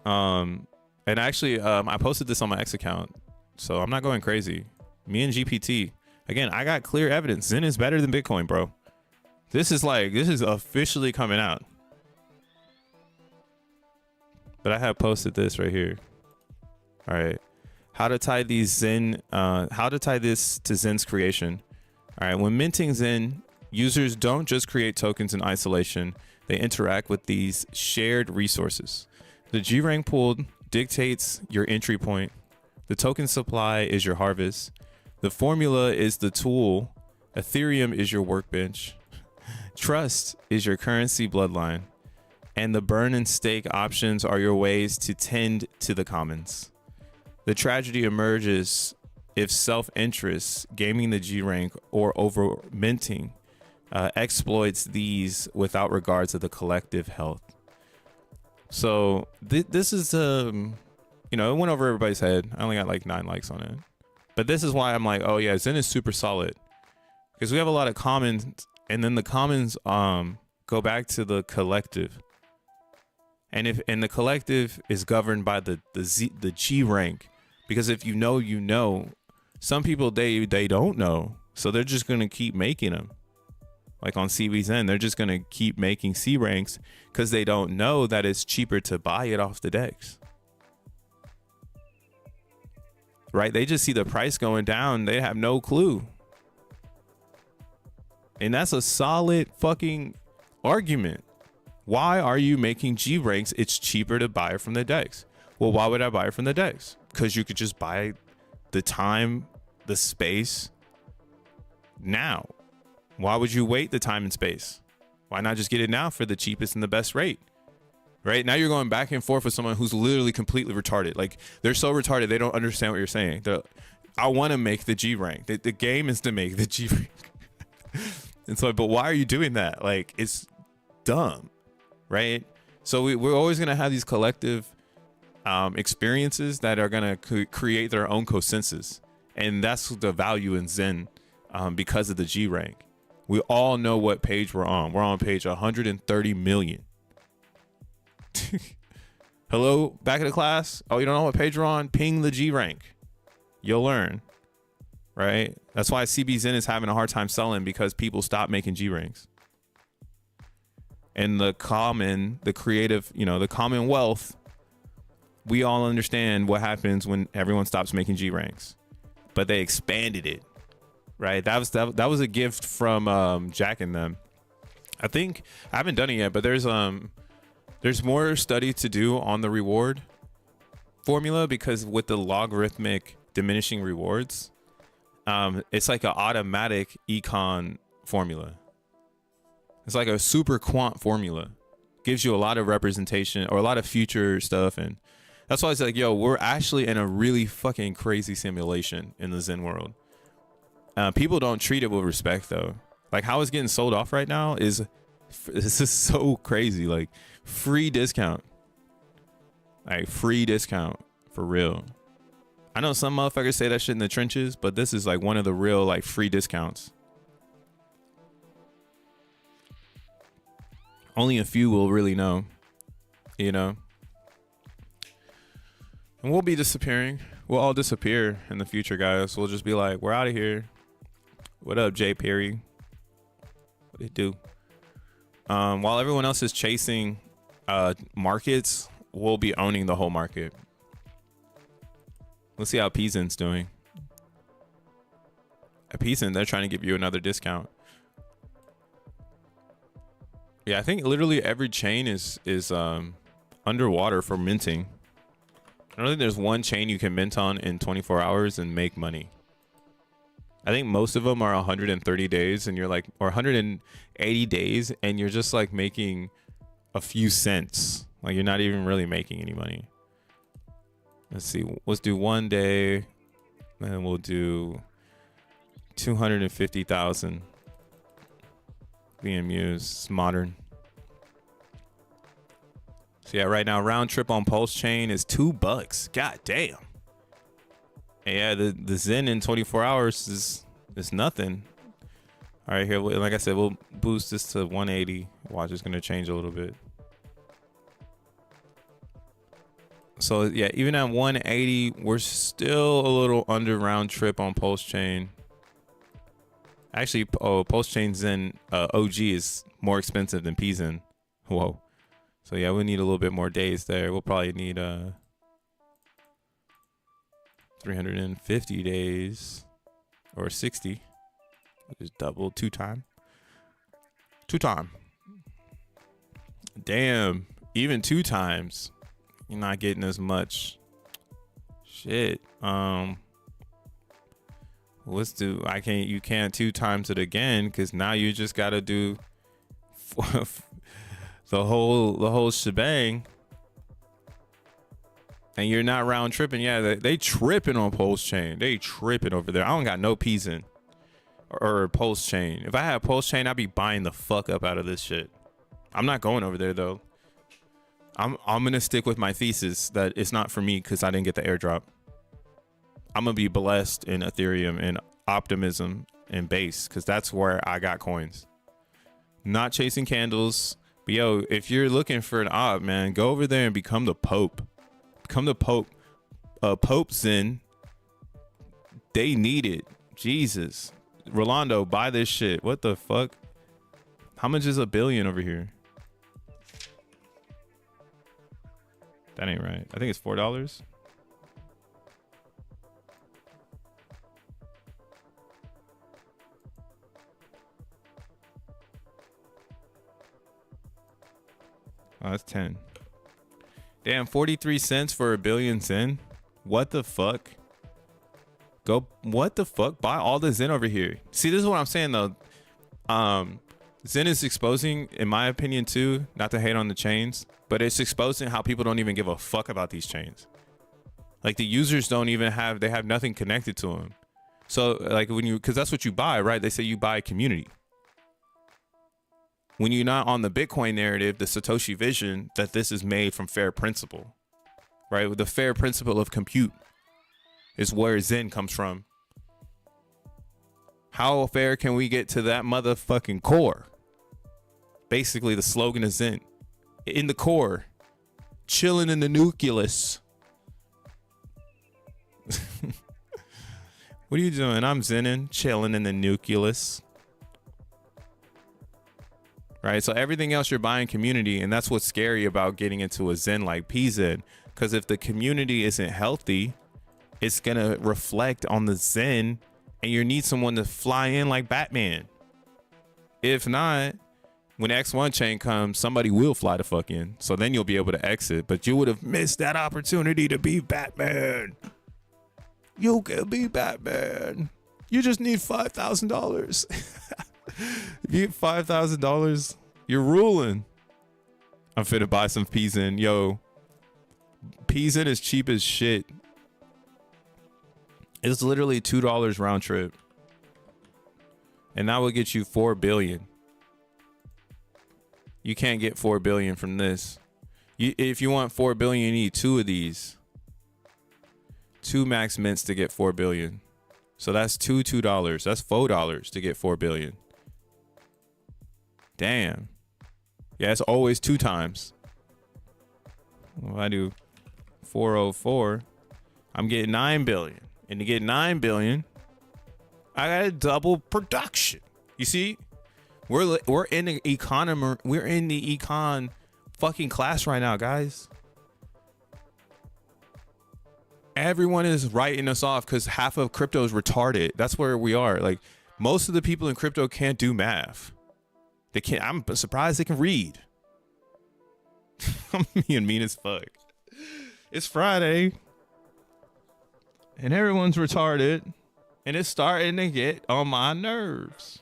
[SPEAKER 1] And actually, I posted this on my X account, so I'm not going crazy. Me and GPT, again, I got clear evidence. Zen is better than Bitcoin, bro. This is officially coming out. But I have posted this right here. All right. How to tie this to Zen's creation. All right. When minting Zen, users don't just create tokens in isolation. They interact with these shared resources. The G rank pool dictates your entry point. The token supply is your harvest. The formula is the tool. Ethereum is your workbench. Trust is your currency bloodline. And the burn and stake options are your ways to tend to the commons. The tragedy emerges if self-interest, gaming the G rank, or over minting exploits these without regard to the collective health. So this is it went over everybody's head. I only got like 9 likes on it, but this is why I'm like, oh yeah, Zen is super solid, because we have a lot of commons, and then the commons go back to the collective. And the collective is governed by the G rank, because if you know, some people they don't know, so they're just gonna keep making them. Like on CBZN, they're just gonna keep making C ranks because they don't know that it's cheaper to buy it off the DEX. Right? They just see the price going down. They have no clue. And that's a solid fucking argument. Why are you making G ranks? It's cheaper to buy it from the DEX. Well, why would I buy it from the DEX? Because you could just buy the time, the space now. Why would you wait the time and space? Why not just get it now for the cheapest and the best rate? Right? Now you're going back and forth with someone who's literally completely retarded. Like, they're so retarded, they don't understand what you're saying. I want to make the G rank. The game is to make the G rank. And so, but why are you doing that? Like, it's dumb, right? So we're always going to have these collective experiences that are going to create their own consensus. And that's the value in Zen because of the G rank. We all know what page we're on. We're on page 130 million. Hello, back in the class. Oh, you don't know what page we're on? Ping the G rank. You'll learn, right? That's why CBZen is having a hard time selling, because people stop making G ranks. And the creative, the commonwealth, we all understand what happens when everyone stops making G ranks. But they expanded it, right? That was a gift from Jack and them. I think I haven't done it yet, but there's more study to do on the reward formula, because with the logarithmic diminishing rewards, it's like an automatic econ formula. It's like a super quant formula. Gives you a lot of representation or a lot of future stuff. And that's why it's like, yo, we're actually in a really fucking crazy simulation in the Zen world. People don't treat it with respect, though. Like, how it's getting sold off right now is so crazy. Like, free discount. Like, free discount for real. I know some motherfuckers say that shit in the trenches, but this is like one of the real, like, free discounts. Only a few will really know, And we'll be disappearing. We'll all disappear in the future, guys. We'll just be like, we're out of here. What up, Jay Perry? What it do? While everyone else is chasing markets, we'll be owning the whole market. Let's see how P.o.P's doing. At P.o.P, they're trying to give you another discount. Yeah, I think literally every chain is underwater for minting. I don't think there's one chain you can mint on in 24 hours and make money. I think most of them are 130 days and you're like, or 180 days and you're just like making a few cents. Like, you're not even really making any money. Let's see. Let's do 1 day. And we'll do 250,000 VMUs. It's modern. So yeah, right now round trip on Pulse Chain is $2. God damn. And yeah, the Zen in 24 hours is nothing. All right, here, like I said, we'll boost this to 180. Watch, it's gonna change a little bit. So yeah, even at 180, we're still a little under round trip on Pulse Chain. Actually, Pulse Chain Zen OG is more expensive than P-Zen. Whoa. So yeah, we need a little bit more days there. We'll probably need 350 days or 60. Just double 2 time. 2 time. Damn, even 2 times. You're not getting as much. Shit. Let's do. You can't 2 times it again, because now you just gotta do the whole shebang, and you're not round tripping. Yeah, they tripping on Pulse Chain. They tripping over there. I don't got no P.o.P or Pulse Chain. If I had Pulse Chain, I'd be buying the fuck up out of this shit. I'm not going over there though. I'm gonna stick with my thesis that it's not for me because I didn't get the airdrop. I'm gonna be blessed in Ethereum and Optimism and Base, because that's where I got coins. Not chasing candles. But yo, if you're looking for an op, man, go over there and become the Pope. Become the Pope. Pope Zen. They need it. Jesus. Rolando, buy this shit. What the fuck? How much is a billion over here? That ain't right. I think it's $4. Oh, that's 10. Damn, 43 cents for a billion Zen. What the fuck? Go, what the fuck? Buy all the Zen over here. See, this is what I'm saying though. Zen is exposing, in my opinion too, not to hate on the chains, but it's exposing how people don't even give a fuck about these chains. Like, the users don't even have, they have nothing connected to them. So like, because that's what you buy, right? They say you buy community. when you're not on the Bitcoin narrative, the Satoshi vision, that this is made from fair principle, right? The fair principle of compute is where Zen comes from. How fair can we get to that motherfucking core? Basically, the slogan is Zen. In the core, chilling in the nucleus. What are you doing? I'm zenning, chilling in the nucleus. Right? So everything else you're buying community, and that's what's scary about getting into a Zen like P.o.P. Because if the community isn't healthy, it's going to reflect on the Zen, and you need someone to fly in like Batman. If not, when X1 chain comes, somebody will fly the fuck in. So then you'll be able to exit, but you would have missed that opportunity to be Batman. You can be Batman. You just need $5,000. If you get $5,000, you're ruling. I'm finna buy some P.o.P. Yo, P.o.P. is cheap as shit. It's literally $2 round trip. And that will get you 4 billion. You can't get 4 billion from this. If you want 4 billion, you need 2 of these. 2 max mints to get 4 billion. So that's $2. That's $4 to get 4 billion. Damn. Yeah, it's always 2 times. Well, if I do 404, I'm getting 9 billion. And to get 9 billion, I gotta double production. You see? We're in the economy. We're in the econ fucking class right now, guys. Everyone is writing us off because half of crypto is retarded. That's where we are. Like, most of the people in crypto can't do math. They can't. I'm surprised they can read. I'm being mean as fuck. It's Friday, and everyone's retarded, and it's starting to get on my nerves.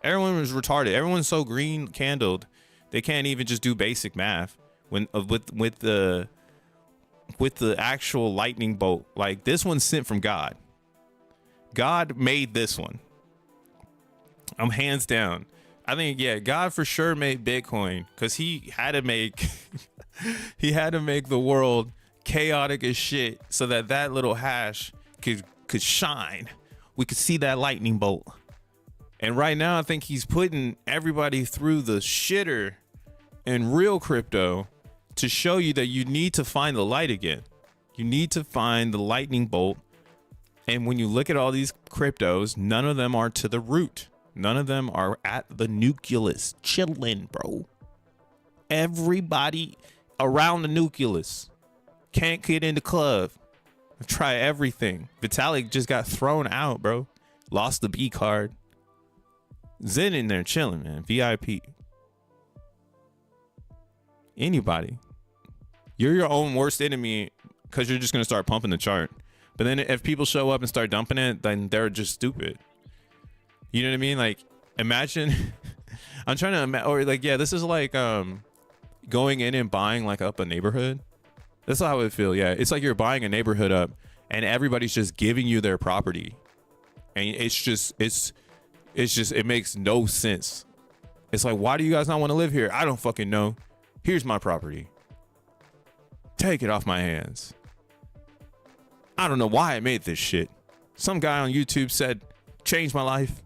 [SPEAKER 1] Everyone was retarded. Everyone's so green candled, they can't even just do basic math when with the actual lightning bolt. Like, this one's sent from God. God made this one. I'm hands down. I think, yeah, God for sure made Bitcoin because he had to make he had to make the world chaotic as shit so that little hash could shine. We could see that lightning bolt. And right now, I think he's putting everybody through the shitter in real crypto to show you that you need to find the light again. You need to find the lightning bolt. And when you look at all these cryptos, none of them are to the root. None of them are at the nucleus chilling, bro. Everybody around the nucleus can't get in the club. Try everything. Vitalik just got thrown out, bro. Lost the B card. Zen in there chilling, man. VIP. Anybody. You're your own worst enemy because you're just going to start pumping the chart. But then if people show up and start dumping it, then they're just stupid. You know what I mean? Like, imagine. I'm trying to imagine. Or like, yeah, this is like going in and buying like up a neighborhood. That's how I would feel. Yeah. It's like you're buying a neighborhood up and everybody's just giving you their property. And it makes no sense. It's like, why do you guys not want to live here? I don't fucking know. Here's my property. Take it off my hands. I don't know why I made this shit. Some guy on YouTube said, change my life.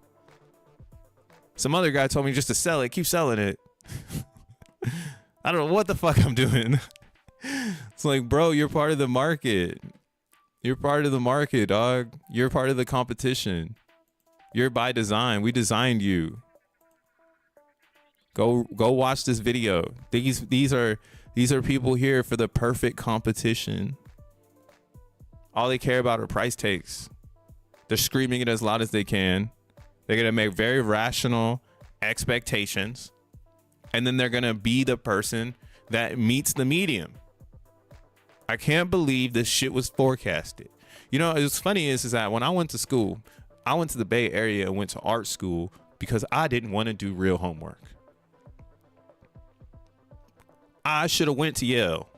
[SPEAKER 1] Some other guy told me just to sell it. Keep selling it. I don't know what the fuck I'm doing. It's like, bro, you're part of the market. You're part of the market, dog. You're part of the competition. You're by design. We designed you. Go watch this video. These are people here for the perfect competition. All they care about are price takes. They're screaming it as loud as they can. They're going to make very rational expectations. And then they're going to be the person that meets the medium. I can't believe this shit was forecasted. You know, what's funny is that when I went to school, I went to the Bay Area and went to art school because I didn't want to do real homework. I should have went to Yale.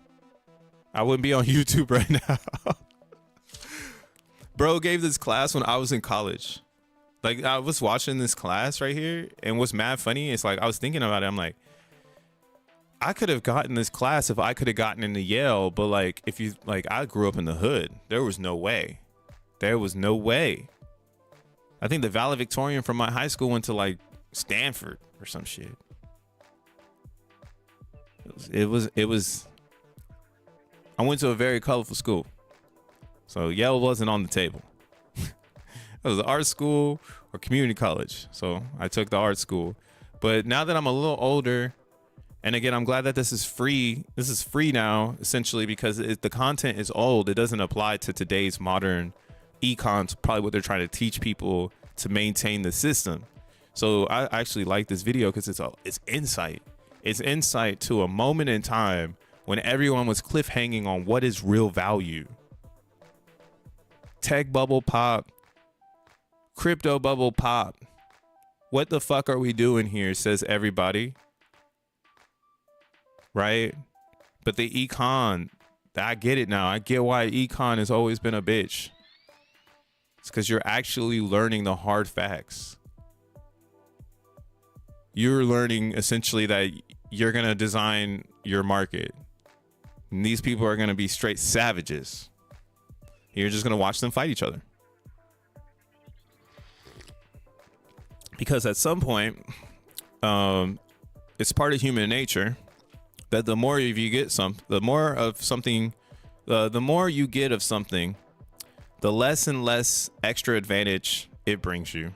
[SPEAKER 1] I wouldn't be on YouTube right now. Bro gave this class when I was in college. Like, I was watching this class right here, and what's mad funny is, like, I was thinking about it. I'm like, I could have gotten this class if I could have gotten into Yale, but like, if you like, I grew up in the hood. There was no way. There was no way. I think the valedictorian from my high school went to like Stanford or some shit. It was. I went to a very colorful school, so Yale wasn't on the table. It was art school or community college, so I took the art school. But now that I'm a little older, and again, I'm glad that this is free. This is free now, essentially, because the content is old. It doesn't apply to today's modern econs, probably what they're trying to teach people to maintain the system. So I actually like this video because it's insight. It's insight to a moment in time when everyone was cliffhanging on what is real value. Tech bubble pop, crypto bubble pop. What the fuck are we doing here, says everybody. Right? But the econ, I get it now. I get why econ has always been a bitch. It's because you're actually learning the hard facts. You're learning essentially that you're going to design your market. And these people are going to be straight savages. You're just going to watch them fight each other. Because at some point, it's part of human nature that the more you get the more of something, the more you get of something, the less and less extra advantage it brings you.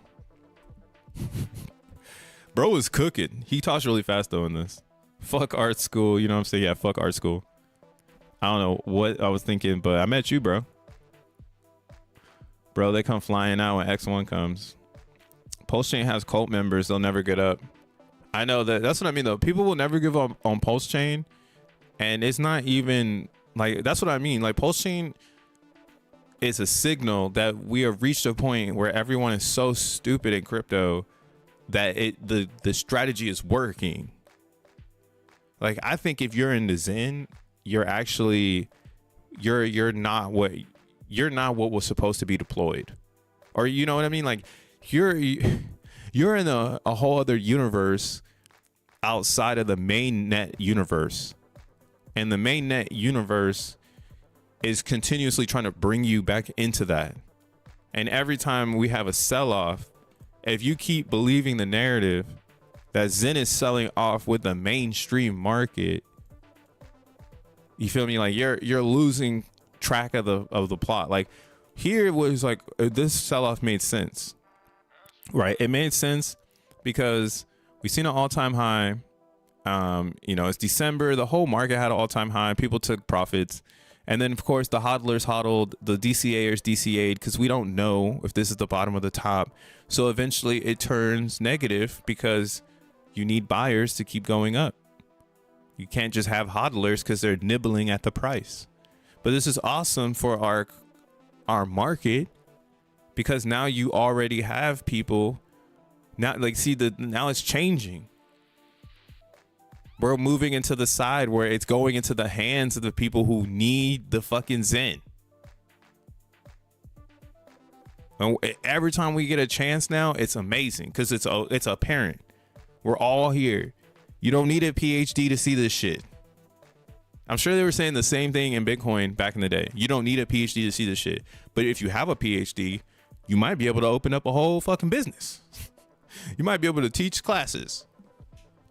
[SPEAKER 1] Bro is cooking. He talks really fast though in this. Fuck art school. You know what I'm saying? Yeah, fuck art school. I don't know what I was thinking, but I met you, bro. Bro, they come flying out when X1 comes. Pulse Chain has cult members. They'll never get up. I know that's what I mean though. People will never give up on Pulse Chain. And it's not even like, that's what I mean. Like, Pulse Chain is a signal that we have reached a point where everyone is so stupid in crypto that the strategy is working. Like, I think if you're in the Zen, you're actually you're not what was supposed to be deployed, or you know what I mean? Like, you're in a whole other universe outside of the main net universe, and the main net universe is continuously trying to bring you back into that. And every time we have a sell-off, if you keep believing the narrative that Zen is selling off with the mainstream market, you feel me? Like, you're losing track of the plot. Like, here it was like, this sell-off made sense, right? It made sense because we've seen an all-time high. You know, it's December. The whole market had an all-time high. People took profits. And then, of course, the hodlers hodled, the DCAers DCA'd, because we don't know if this is the bottom or the top. So eventually it turns negative because you need buyers to keep going up. You can't just have hodlers because they're nibbling at the price. But this is awesome for our market, because now you already have people. Now, like, see, now it's changing. We're moving into the side where it's going into the hands of the people who need the fucking Zen. And every time we get a chance now, it's amazing because it's apparent. We're all here. You don't need a PhD to see this shit. I'm sure they were saying the same thing in Bitcoin back in the day. You don't need a PhD to see this shit. But if you have a PhD, you might be able to open up a whole fucking business. You might be able to teach classes.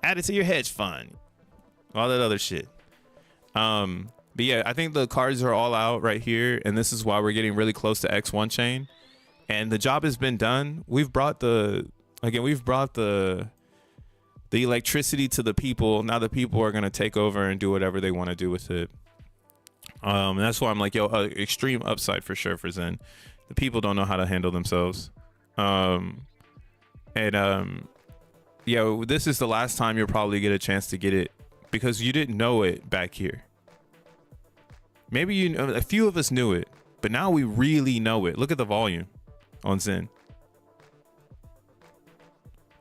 [SPEAKER 1] Add it to your hedge fund, all that other shit. But yeah, I think the cards are all out right here, and this is why we're getting really close to X1 chain, and the job has been done. We've brought the electricity to the people. Now the people are gonna take over and do whatever they want to do with it. And that's why I'm like, yo, extreme upside for sure for Zen. The people don't know how to handle themselves. Yeah, this is the last time you'll probably get a chance to get it because you didn't know it back here. Maybe a few of us knew it, but now we really know it. Look at the volume on Zen.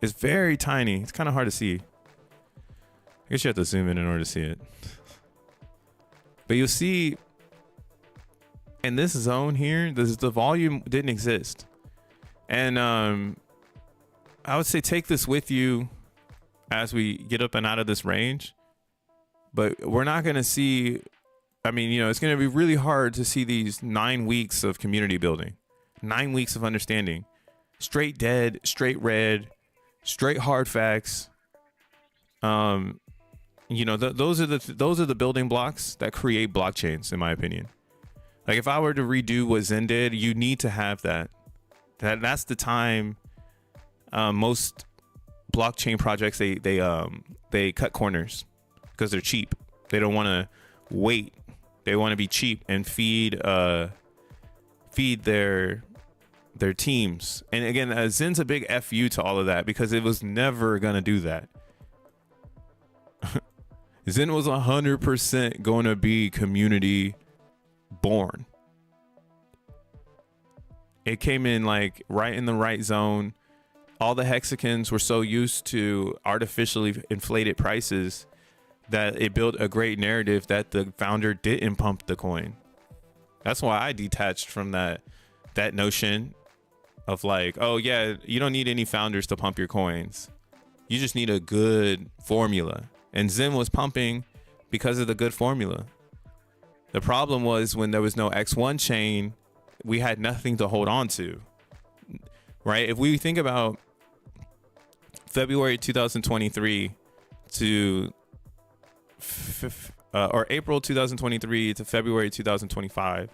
[SPEAKER 1] It's very tiny. It's kind of hard to see. I guess you have to zoom in order to see it. But you'll see in this zone here, the volume didn't exist. And I would say take this with you as we get up and out of this range. But we're not going to see, I mean, you know, it's going to be really hard to see these 9 weeks of community building, 9 weeks of understanding, straight dead, straight red, straight hard facts. You know, those are the building blocks that create blockchains, in my opinion. Like if I were to redo what XEN did, you need to have that. That's the time. Most blockchain projects they cut corners because they're cheap. They don't want to wait. They want to be cheap and feed their teams. And again, XEN's a big FU to all of that because it was never gonna do that. XEN was 100% going to be community born. It came in like right in the right zone. All the hexagons were so used to artificially inflated prices that it built a great narrative that the founder didn't pump the coin. That's why I detached from that notion of like, oh yeah, you don't need any founders to pump your coins. You just need a good formula. And XEN was pumping because of the good formula. The problem was when there was no X1 chain, we had nothing to hold on to, right? If we think about February 2023 to or April 2023 to February 2025,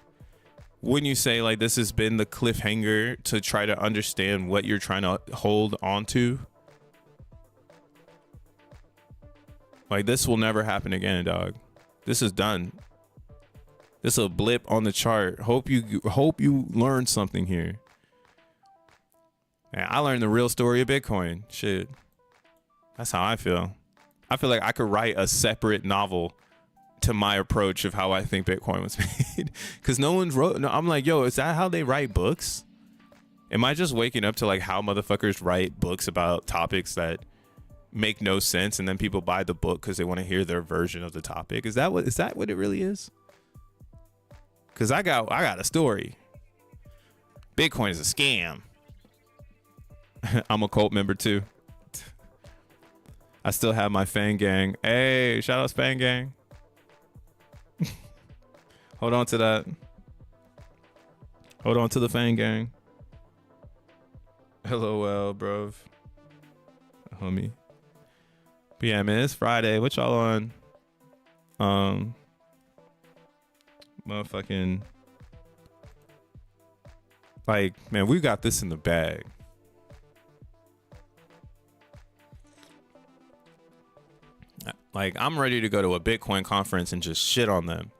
[SPEAKER 1] wouldn't you say like this has been the cliffhanger to try to understand what you're trying to hold on to? Like this will never happen again, dog. This is done. This is a blip on the chart. Hope you learned something here. Man, I learned the real story of Bitcoin. Shit. That's how I feel. I feel like I could write a separate novel to my approach of how I think Bitcoin was made. Because no one's wrote. No, I'm like, yo, is that how they write books? Am I just waking up to like how motherfuckers write books about topics that make no sense and then people buy the book because they want to hear their version of the topic? Is that what it really is? Because I got a story. Bitcoin is a scam. I'm a cult member too. I still have my fan gang. Hey, shout out fan gang. Hold on to that. Hold on to the fan gang. LOL, bro. Homie. But yeah, man, it's Friday. What y'all on? Motherfucking. Like, man, we got this in the bag. Like, I'm ready to go to a Bitcoin conference and just shit on them.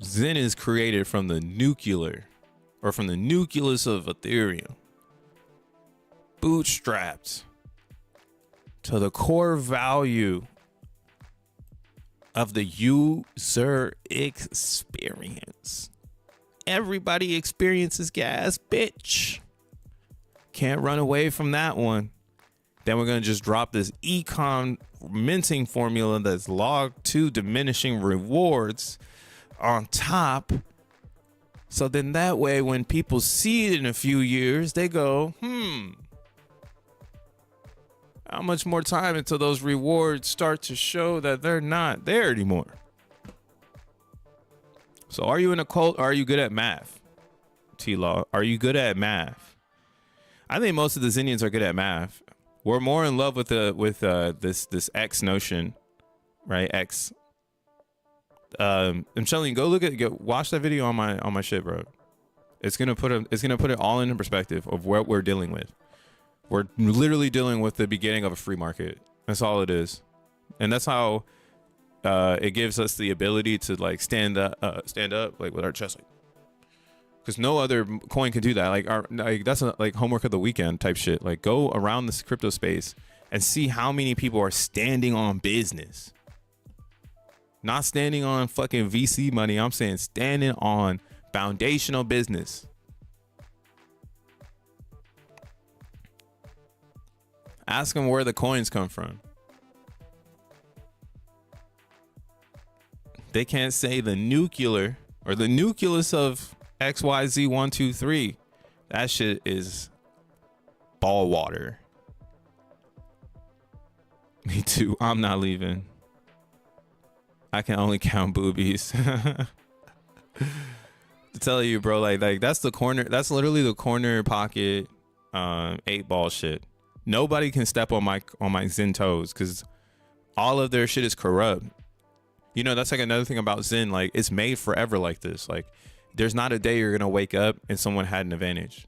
[SPEAKER 1] XEN is created from the nucleus of Ethereum. Bootstrapped to the core value of the user experience. Everybody experiences gas, bitch. Can't run away from that one. Then we're going to just drop this econ minting formula that's logged to diminishing rewards on top. So then that way, when people see it in a few years, they go, how much more time until those rewards start to show that they're not there anymore? So are you in a cult? Or are you good at math? T-Law, are you good at math? I think most of the Xenians are good at math. We're more in love with this X notion, right? X. I'm telling you, go watch that video on my shit, bro. It's gonna put it all into perspective of what we're dealing with. We're literally dealing with the beginning of a free market. That's all it is, and that's how it gives us the ability to like stand up like with our chest, like, because no other coin can do that. Like that's like homework of the weekend type shit. Like go around this crypto space and see how many people are standing on business. Not standing on fucking VC money. I'm saying standing on foundational business. Ask them where the coins come from. They can't say the nucleus of XYZ123. That shit is Ball water. Me too. I'm not leaving. I can only count boobies. To tell you, bro, like that's the corner. That's literally the corner pocket, 8-ball shit. Nobody can step on my Zen toes because all of their shit is corrupt. You know, that's like another thing about Zen. Like, it's made forever like this. Like, there's not a day you're gonna wake up and someone had an advantage.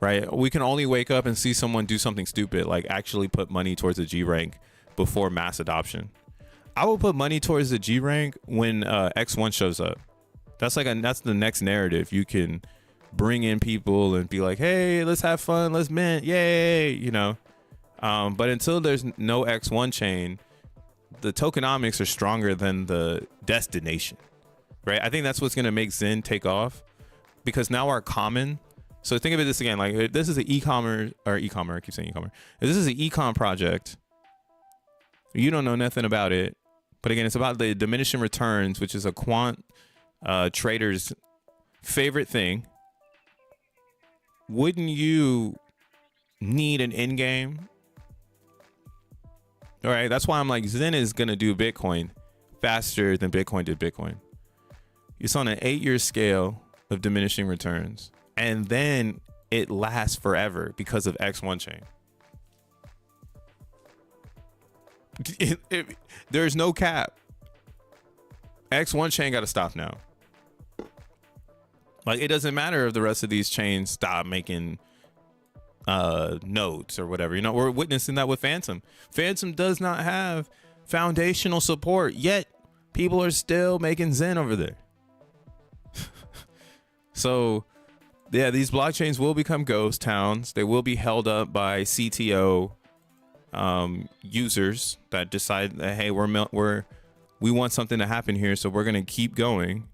[SPEAKER 1] Right? We can only wake up and see someone do something stupid, like actually put money towards a G rank before mass adoption. I will put money towards the G rank when X1 shows up. That's like that's the next narrative. You can bring in people and be like, hey, let's have fun, let's mint, yay, you know. But until there's no X1 chain, the tokenomics are stronger than the destination, right? I think that's what's gonna make Zen take off, because now our common. So think of it this again, like this is an e-commerce or e-commerce. I keep saying e-commerce. If this is an e-com project, you don't know nothing about it. But again, it's about the diminishing returns, which is a quant trader's favorite thing. Wouldn't you need an end game? All right, that's why I'm like, Zen is gonna do Bitcoin faster than Bitcoin did Bitcoin. It's on an 8-year scale of diminishing returns, and then it lasts forever because of X1 chain. There's no cap. X1 chain got to stop now. Like, it doesn't matter if the rest of these chains stop making nodes or whatever. You know, we're witnessing that with Phantom. Phantom does not have foundational support, yet people are still making Zen over there. So yeah, these blockchains will become ghost towns. They will be held up by CTO users that decide that, hey, we want something to happen here, so we're gonna keep going,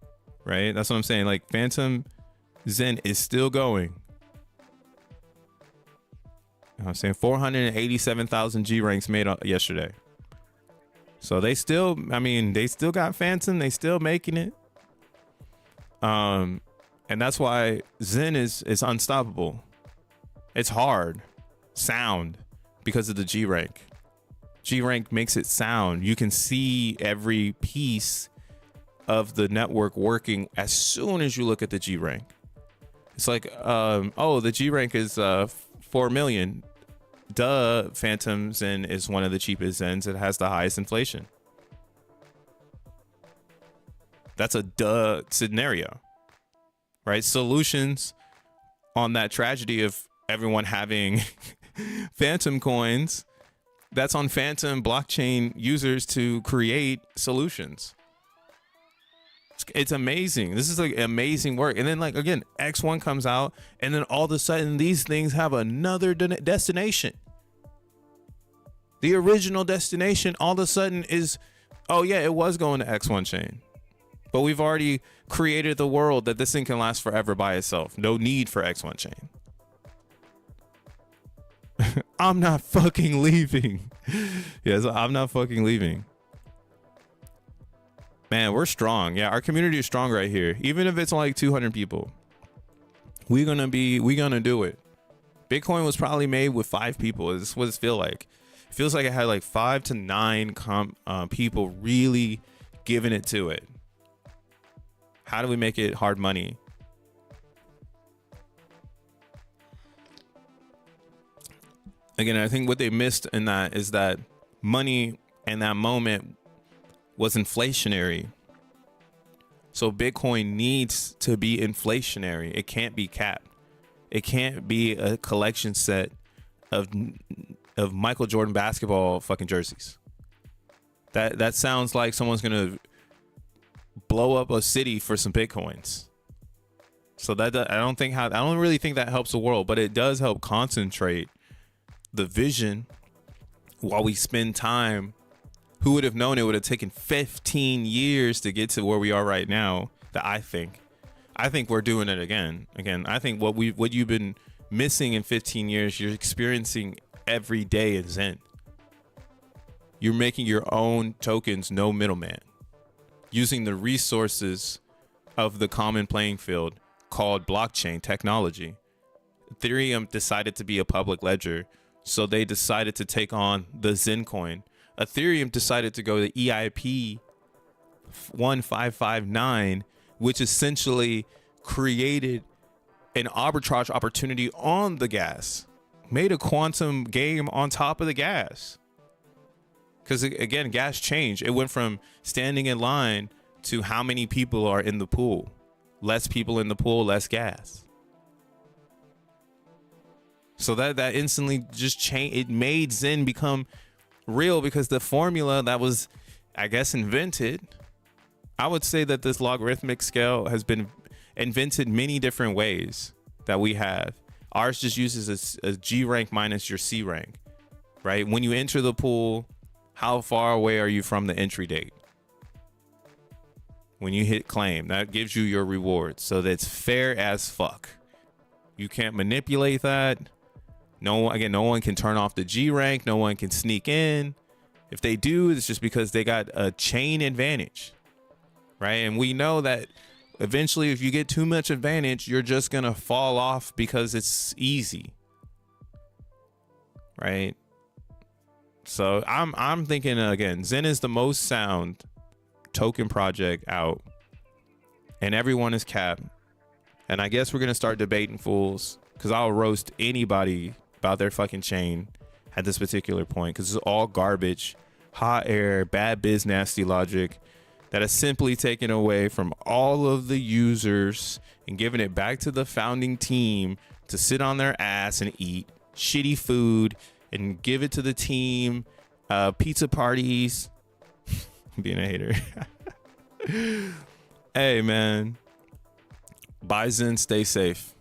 [SPEAKER 1] right? That's what I'm saying. Like, Phantom Zen is still going. I'm saying 487,000 G ranks made yesterday. So they still, I mean, they still got Phantom. They still making it. And that's why Zen is unstoppable. It's hard, sound, because of the G rank. G rank makes it sound. You can see every piece of the network working as soon as you look at the G rank. It's like, oh, the G rank is 4 million. Duh, Phantom Zen is one of the cheapest Zens. It has the highest inflation. That's a duh scenario, right? Solutions on that tragedy of everyone having Phantom coins. That's on Phantom blockchain users to create solutions. It's amazing. This is like amazing work. And then, like, again, X1 comes out, and then all of a sudden these things have another destination. The original destination all of a sudden is, oh yeah, it was going to X1 chain, but we've already created the world that this thing can last forever by itself. No need for X1 chain. I'm not fucking leaving. Yes, I'm not fucking leaving. Man, we're strong. Yeah, our community is strong right here. Even if it's like 200 people, we're gonna do it. Bitcoin was probably made with 5 people. This is what it feels like. It feels like it had like 5 to 9 people really giving it to it. How do we make it hard money? Again, I think what they missed in that is that money in that moment was inflationary. So Bitcoin needs to be inflationary. It can't be capped. It can't be a collection set of Michael Jordan basketball fucking jerseys. That sounds like someone's gonna blow up a city for some Bitcoins. So I don't really think that helps the world, but it does help concentrate the vision while we spend time. Who would have known it would have taken 15 years to get to where we are right now? I think we're doing it again. I think what you've been missing in 15 years, you're experiencing every day in Zen. You're making your own tokens, no middleman, using the resources of the common playing field called blockchain technology. Ethereum decided to be a public ledger, so they decided to take on the Zen coin. Ethereum decided to go to EIP 1559, which essentially created an arbitrage opportunity on the gas, made a quantum game on top of the gas. Because again, gas changed. It went from standing in line to how many people are in the pool. Less people in the pool, less gas. So that instantly just changed. It made Zen become real, because the formula that was, I guess, invented. I would say that this logarithmic scale has been invented many different ways that we have. Ours just uses a G rank minus your C rank, right? When you enter the pool, how far away are you from the entry date? When you hit claim, that gives you your reward. So that's fair as fuck. You can't manipulate that. No one can turn off the G rank. No one can sneak in. If they do, it's just because they got a chain advantage, right? And we know that eventually, if you get too much advantage, you're just gonna fall off because it's easy, right? So I'm thinking, again, Zen is the most sound token project out, and everyone is capped. And I guess we're gonna start debating fools, because I'll roast anybody about their fucking chain at this particular point, because it's all garbage, hot air, bad biz, nasty logic that is simply taken away from all of the users and giving it back to the founding team to sit on their ass and eat shitty food and give it to the team, pizza parties. Being a hater. Hey man, buy Zen, stay safe.